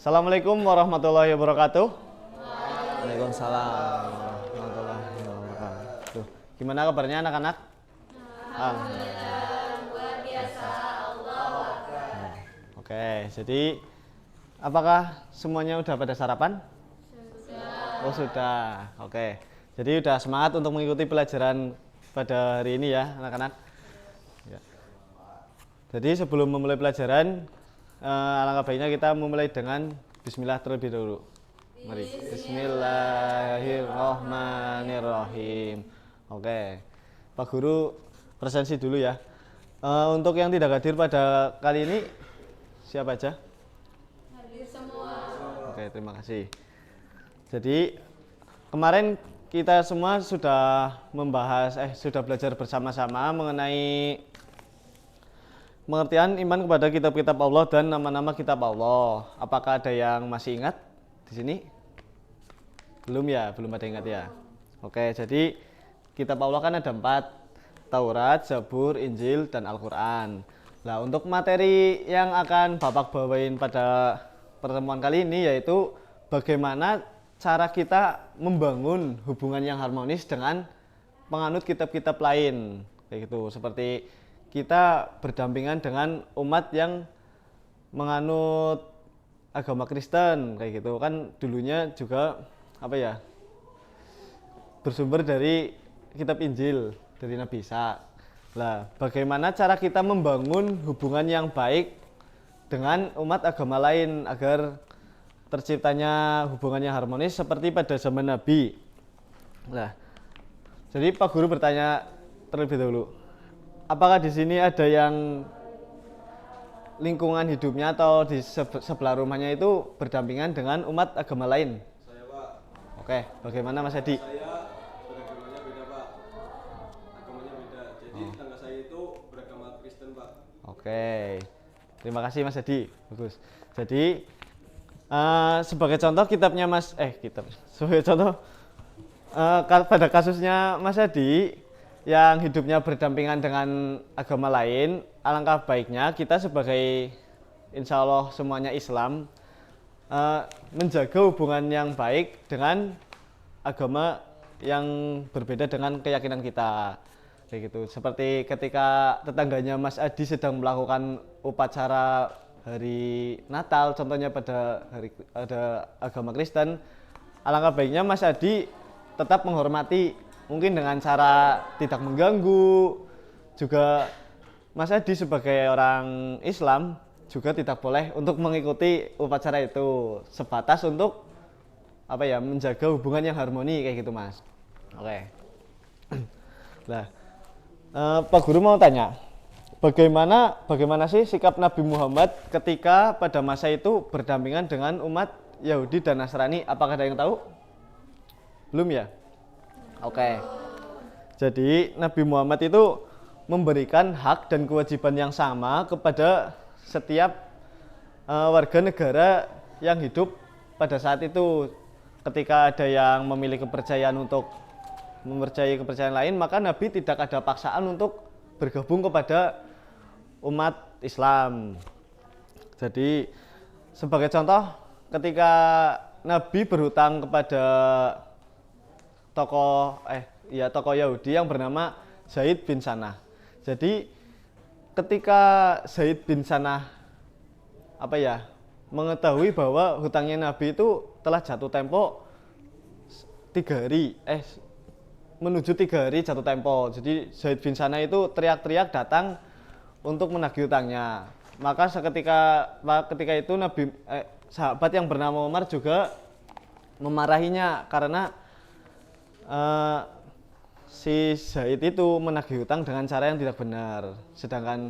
Assalamualaikum warahmatullahi wabarakatuh. Waalaikumsalam warahmatullahi wabarakatuh. Gimana kabarnya anak-anak? Alhamdulillah luar biasa. Oke, jadi apakah semuanya udah pada sarapan? Sudah. Oh sudah. Oke. Jadi udah semangat untuk mengikuti pelajaran pada hari ini ya anak-anak. Ya. Jadi sebelum memulai pelajaran, alangkah baiknya kita memulai dengan Bismillah terlebih dahulu. Mari. Bismillahirrahmanirrahim. Oke. Pak Guru presensi dulu ya. Untuk yang tidak hadir pada kali ini siapa aja? Hadir semua. Oke, terima kasih. Jadi kemarin kita semua sudah sudah belajar bersama-sama mengenai pengertian iman kepada kitab-kitab Allah dan nama-nama kitab Allah. Apakah ada yang masih ingat di sini? Belum ya, belum ada ingat ya. Oke, jadi kitab Allah kan ada 4, Taurat, Zabur, Injil, dan Al-Quran. Nah, untuk materi yang akan Bapak bawain pada pertemuan kali ini yaitu bagaimana cara kita membangun hubungan yang harmonis dengan penganut kitab-kitab lain. Kayak gitu, seperti kita berdampingan dengan umat yang menganut agama Kristen kayak gitu kan, dulunya juga bersumber dari kitab Injil dari Nabi Isa. Lah, bagaimana cara kita membangun hubungan yang baik dengan umat agama lain agar terciptanya hubungan yang harmonis seperti pada zaman Nabi. Nah, jadi Pak Guru bertanya terlebih dahulu, apakah di sini ada yang lingkungan hidupnya atau di sebelah rumahnya itu berdampingan dengan umat agama lain? Saya, Pak. Oke, bagaimana Mas Adi? Saya beragamanya beda, Pak. Agamanya beda. Jadi tetangga saya itu beragama Kristen, Pak. Oke, terima kasih Mas Adi. Bagus. Jadi sebagai contoh sebagai contoh pada kasusnya Mas Adi yang hidupnya berdampingan dengan agama lain, alangkah baiknya kita sebagai insya Allah semuanya Islam menjaga hubungan yang baik dengan agama yang berbeda dengan keyakinan kita. Kayak gitu. Seperti ketika tetangganya Mas Adi sedang melakukan upacara hari Natal, contohnya pada agama Kristen, alangkah baiknya Mas Adi tetap menghormati, mungkin dengan cara tidak mengganggu. Juga Mas Adi sebagai orang Islam juga tidak boleh untuk mengikuti upacara itu, sebatas untuk menjaga hubungan yang harmoni kayak gitu Mas. Oke. Nah, Pak Guru mau tanya, bagaimana sih sikap Nabi Muhammad ketika pada masa itu berdampingan dengan umat Yahudi dan Nasrani? Apakah ada yang tahu? Belum ya? Oke. Jadi Nabi Muhammad itu memberikan hak dan kewajiban yang sama kepada setiap warga negara yang hidup pada saat itu. Ketika ada yang memiliki kepercayaan untuk mempercayai kepercayaan lain, maka Nabi tidak ada paksaan untuk bergabung kepada umat Islam. Jadi sebagai contoh, ketika Nabi berhutang kepada tokoh Yahudi yang bernama Zaid bin Sanah. Jadi ketika Zaid bin Sanah mengetahui bahwa hutangnya Nabi itu telah jatuh tempo 3 hari, menuju 3 hari jatuh tempo. Jadi Zaid bin Sanah itu teriak-teriak datang untuk menagih hutangnya. Maka ketika itu sahabat yang bernama Umar juga memarahinya karena si Zaid itu menagih hutang dengan cara yang tidak benar. Sedangkan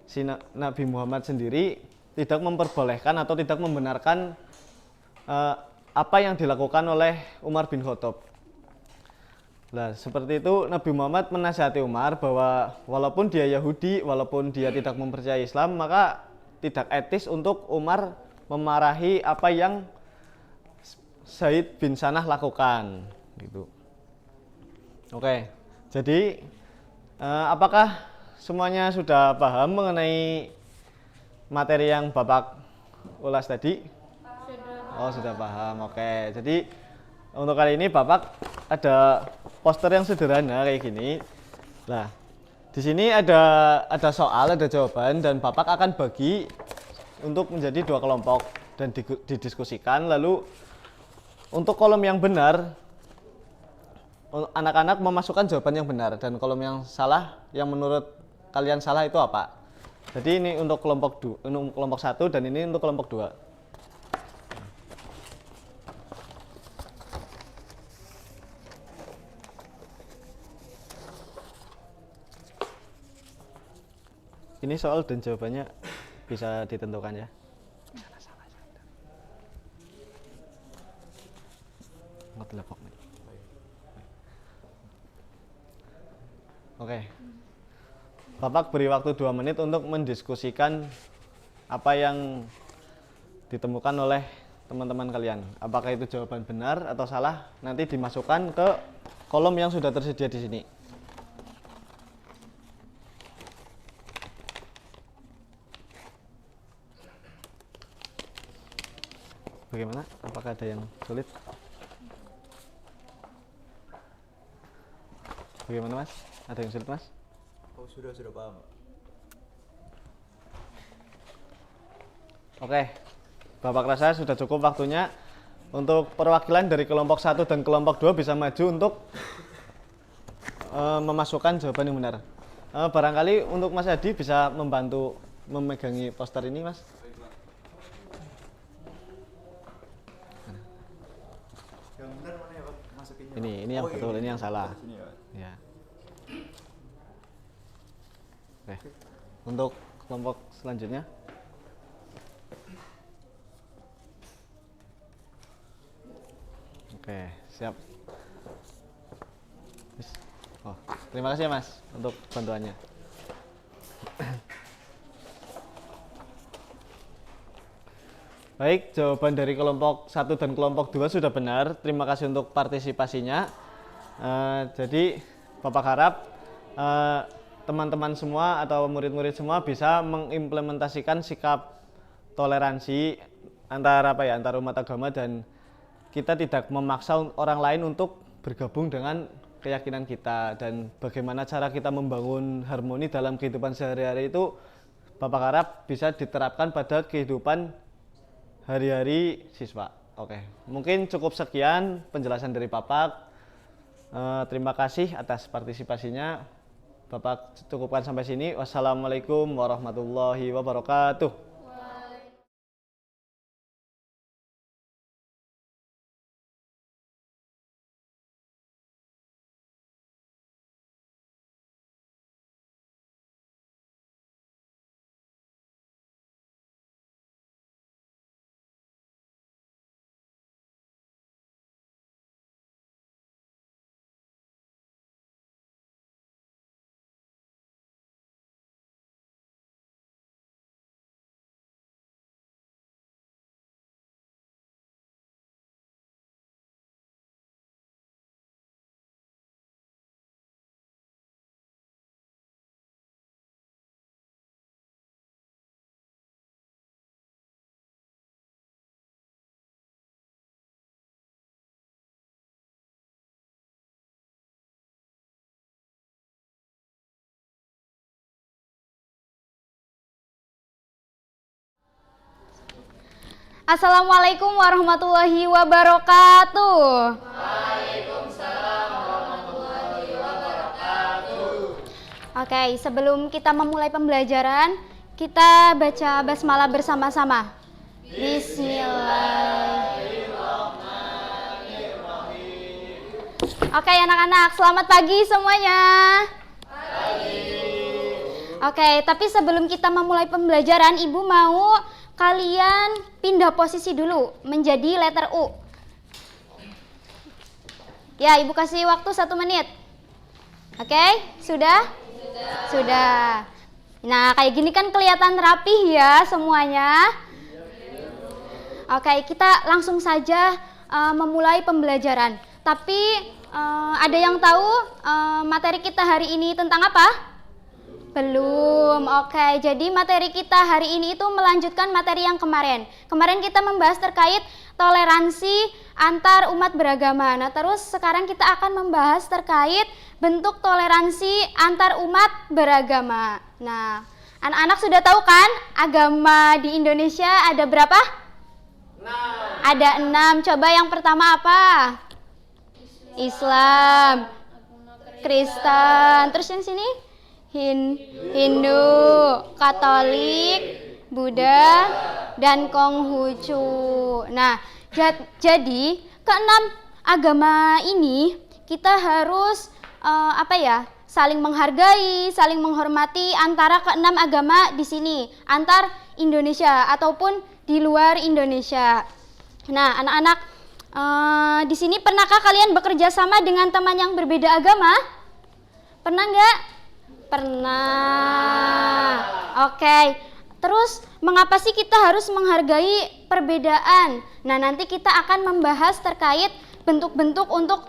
si Nabi Muhammad sendiri tidak memperbolehkan atau tidak membenarkan apa yang dilakukan oleh Umar bin Khattab. Nah, seperti itu Nabi Muhammad menasihati Umar bahwa walaupun dia Yahudi, walaupun dia tidak mempercayai Islam, maka tidak etis untuk Umar memarahi apa yang Zaid bin Sanah lakukan gitu. Oke. Jadi apakah semuanya sudah paham mengenai materi yang Bapak ulas tadi? Oh, sudah paham. Oke. Jadi untuk kali ini Bapak ada poster yang sederhana kayak gini. Nah, di sini ada soal, ada jawaban, dan Bapak akan bagi untuk menjadi 2 kelompok dan didiskusikan. Lalu untuk kolom yang benar, anak-anak memasukkan jawaban yang benar, dan kolom yang salah, yang menurut kalian salah itu apa? Jadi ini untuk kelompok 1 dan ini untuk kelompok 2. Ini soal dan jawabannya bisa ditentukan ya. Oke. Bapak beri waktu 2 menit untuk mendiskusikan apa yang ditemukan oleh teman-teman kalian. Apakah itu jawaban benar atau salah, nanti dimasukkan ke kolom yang sudah tersedia di sini. Bagaimana? Apakah ada yang sulit? Bagaimana Mas? Ada yang sulit Mas? Oh, sudah paham. Oke, Bapak rasa sudah cukup waktunya untuk perwakilan dari kelompok 1 dan kelompok 2 bisa maju untuk memasukkan jawaban yang benar. Barangkali untuk Mas Hadi bisa membantu memegangi poster ini Mas. Yang benar mana ya Pak? Masukinnya. Ini yang betul, ini yang salah. Sini ya. Ya. Oke. Untuk kelompok selanjutnya. Oke, siap. Oh, terima kasih ya Mas untuk bantuannya. Baik, jawaban dari kelompok 1 dan kelompok 2 sudah benar. Terima kasih untuk partisipasinya. Jadi Bapak harap teman-teman semua atau murid-murid semua bisa mengimplementasikan sikap toleransi antara antara umat agama, dan kita tidak memaksa orang lain untuk bergabung dengan keyakinan kita, dan bagaimana cara kita membangun harmoni dalam kehidupan sehari-hari itu Bapak harap bisa diterapkan pada kehidupan hari-hari siswa. Oke, mungkin cukup sekian penjelasan dari Bapak. Terima kasih atas partisipasinya. Bapak cukupkan sampai sini. Wassalamualaikum warahmatullahi wabarakatuh. Assalamualaikum warahmatullahi wabarakatuh. Waalaikumsalam warahmatullahi wabarakatuh. Oke, sebelum kita memulai pembelajaran, kita baca basmalah bersama-sama. Bismillahirrahmanirrahim. Oke anak-anak, selamat pagi semuanya. Oke, tapi sebelum kita memulai pembelajaran, Ibu mau kalian pindah posisi dulu menjadi letter U. Ya, Ibu kasih waktu 1 menit. Oke, sudah? Sudah. Nah, kayak gini kan kelihatan rapih ya semuanya. Oke, kita langsung saja memulai pembelajaran. Tapi ada yang tahu materi kita hari ini tentang apa? Belum. Oke, jadi materi kita hari ini itu melanjutkan materi yang kemarin. Kemarin kita membahas terkait toleransi antar umat beragama. Nah, terus sekarang kita akan membahas terkait bentuk toleransi antar umat beragama. Nah, anak-anak sudah tahu kan agama di Indonesia ada berapa? 6. Ada 6. Coba yang pertama apa? Islam, Kristen, terus yang sini? Hindu, Katolik, Buddha, dan Konghucu. Nah, jadi keenam agama ini kita harus saling menghargai, saling menghormati antara keenam agama di sini, antar Indonesia ataupun di luar Indonesia. Nah, anak-anak di sini pernahkah kalian bekerja sama dengan teman yang berbeda agama? Pernah nggak? Pernah. Oke. Terus mengapa sih kita harus menghargai perbedaan? Nah, nanti kita akan membahas terkait bentuk-bentuk untuk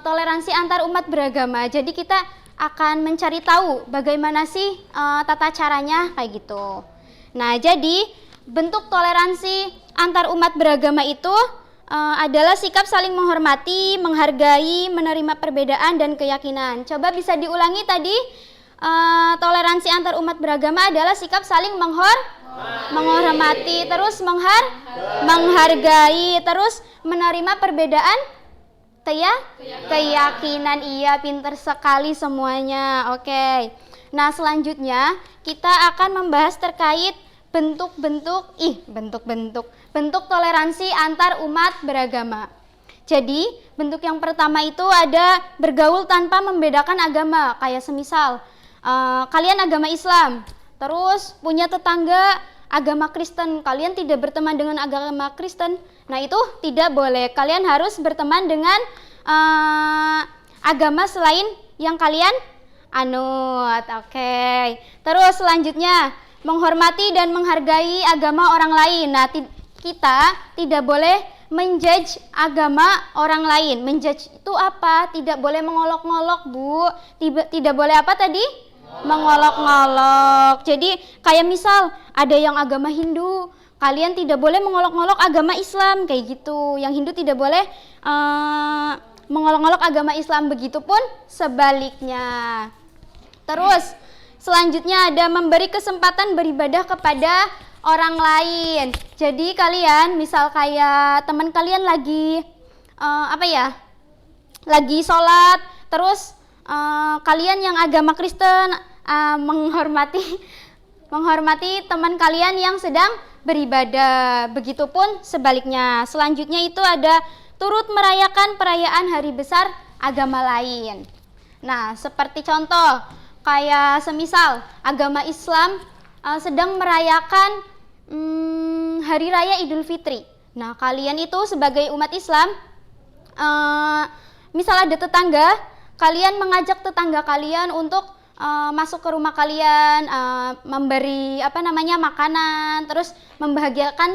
toleransi antar umat beragama. Jadi kita akan mencari tahu bagaimana sih tata caranya kayak gitu. Nah, jadi bentuk toleransi antar umat beragama itu adalah sikap saling menghormati, menghargai, menerima perbedaan dan keyakinan. Coba bisa diulangi tadi, toleransi antar umat beragama adalah sikap saling menghormati, terus menghargai, terus menerima perbedaan keyakinan. Iya, pinter sekali semuanya. Oke. Nah, selanjutnya kita akan membahas terkait bentuk toleransi antar umat beragama. Jadi, bentuk yang pertama itu ada bergaul tanpa membedakan agama. Kayak semisal, kalian agama Islam, terus punya tetangga agama Kristen, kalian tidak berteman dengan agama Kristen. Nah, itu tidak boleh. Kalian harus berteman dengan agama selain yang kalian anut. Oke. Terus selanjutnya, menghormati dan menghargai agama orang lain. Nah, kita tidak boleh menjudge agama orang lain. Menjudge itu apa? Tidak boleh mengolok-ngolok, Bu. Tidak boleh apa tadi? Mengolok-ngolok. Jadi kayak misal ada yang agama Hindu, kalian tidak boleh mengolok-ngolok agama Islam kayak gitu. Yang Hindu tidak boleh mengolok-ngolok agama Islam, begitupun sebaliknya. Terus selanjutnya ada memberi kesempatan beribadah kepada orang lain. Jadi kalian misal kayak teman kalian lagi lagi sholat, terus kalian yang agama Kristen menghormati teman kalian yang sedang beribadah. Begitupun sebaliknya. Selanjutnya itu ada turut merayakan perayaan hari besar agama lain. Nah, seperti contoh kayak semisal agama Islam sedang merayakan Hari Raya Idul Fitri. Nah, kalian itu sebagai umat Islam, misal ada tetangga, kalian mengajak tetangga kalian untuk masuk ke rumah kalian, memberi makanan, terus membagikan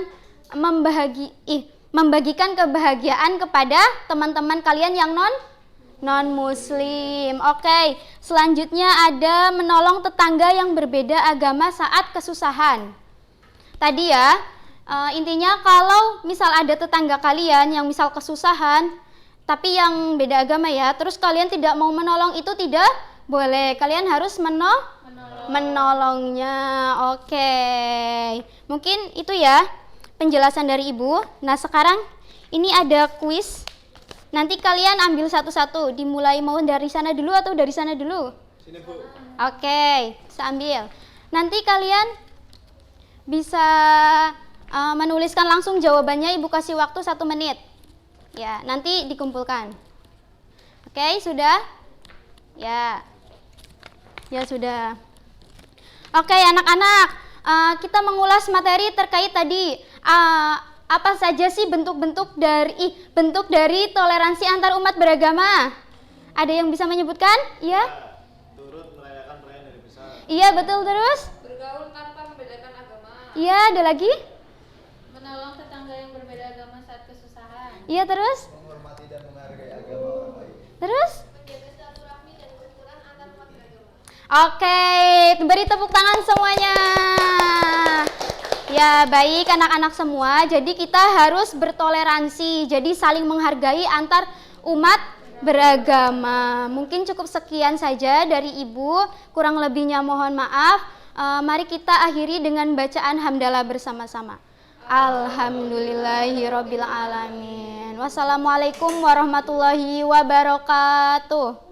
kebahagiaan kepada teman-teman kalian yang non-muslim. Oke, selanjutnya ada menolong tetangga yang berbeda agama saat kesusahan. Tadi ya, intinya kalau misal ada tetangga kalian yang misal kesusahan, tapi yang beda agama ya, terus kalian tidak mau menolong, itu tidak boleh. Kalian harus menolongnya. Oke, mungkin itu ya penjelasan dari Ibu. Nah, sekarang ini ada kuis. Nanti kalian ambil satu-satu, dimulai mau dari sana dulu atau dari sana dulu? Sini, Bu. Oke, saya ambil. Nanti kalian bisa menuliskan langsung jawabannya, Ibu kasih waktu 1 menit. Ya, nanti dikumpulkan. Oke, sudah? Ya. Ya, sudah. Oke, anak-anak, kita mengulas materi terkait tadi. Apa saja sih bentuk dari toleransi antar umat beragama? Ada yang bisa menyebutkan? Iya? Turut merayakan perayaan hari besar. Iya, betul. Terus? Bergaul tanpa membedakan agama. Iya, ada lagi? Menolong tetangga yang berbeda agama saat kesusahan. Iya, terus? Menghormati dan menghargai agama orang lain. Terus? Menjaga silaturahmi dan kerukunan antar umat beragama. Oke, Baik, beri tepuk tangan semuanya. Ya, baik anak-anak semua. Jadi kita harus bertoleransi. Jadi saling menghargai antar umat beragama. Mungkin cukup sekian saja dari Ibu. Kurang lebihnya mohon maaf. Mari kita akhiri dengan bacaan hamdalah bersama-sama. Alhamdulillahirabbil alamin. Wassalamualaikum warahmatullahi wabarakatuh.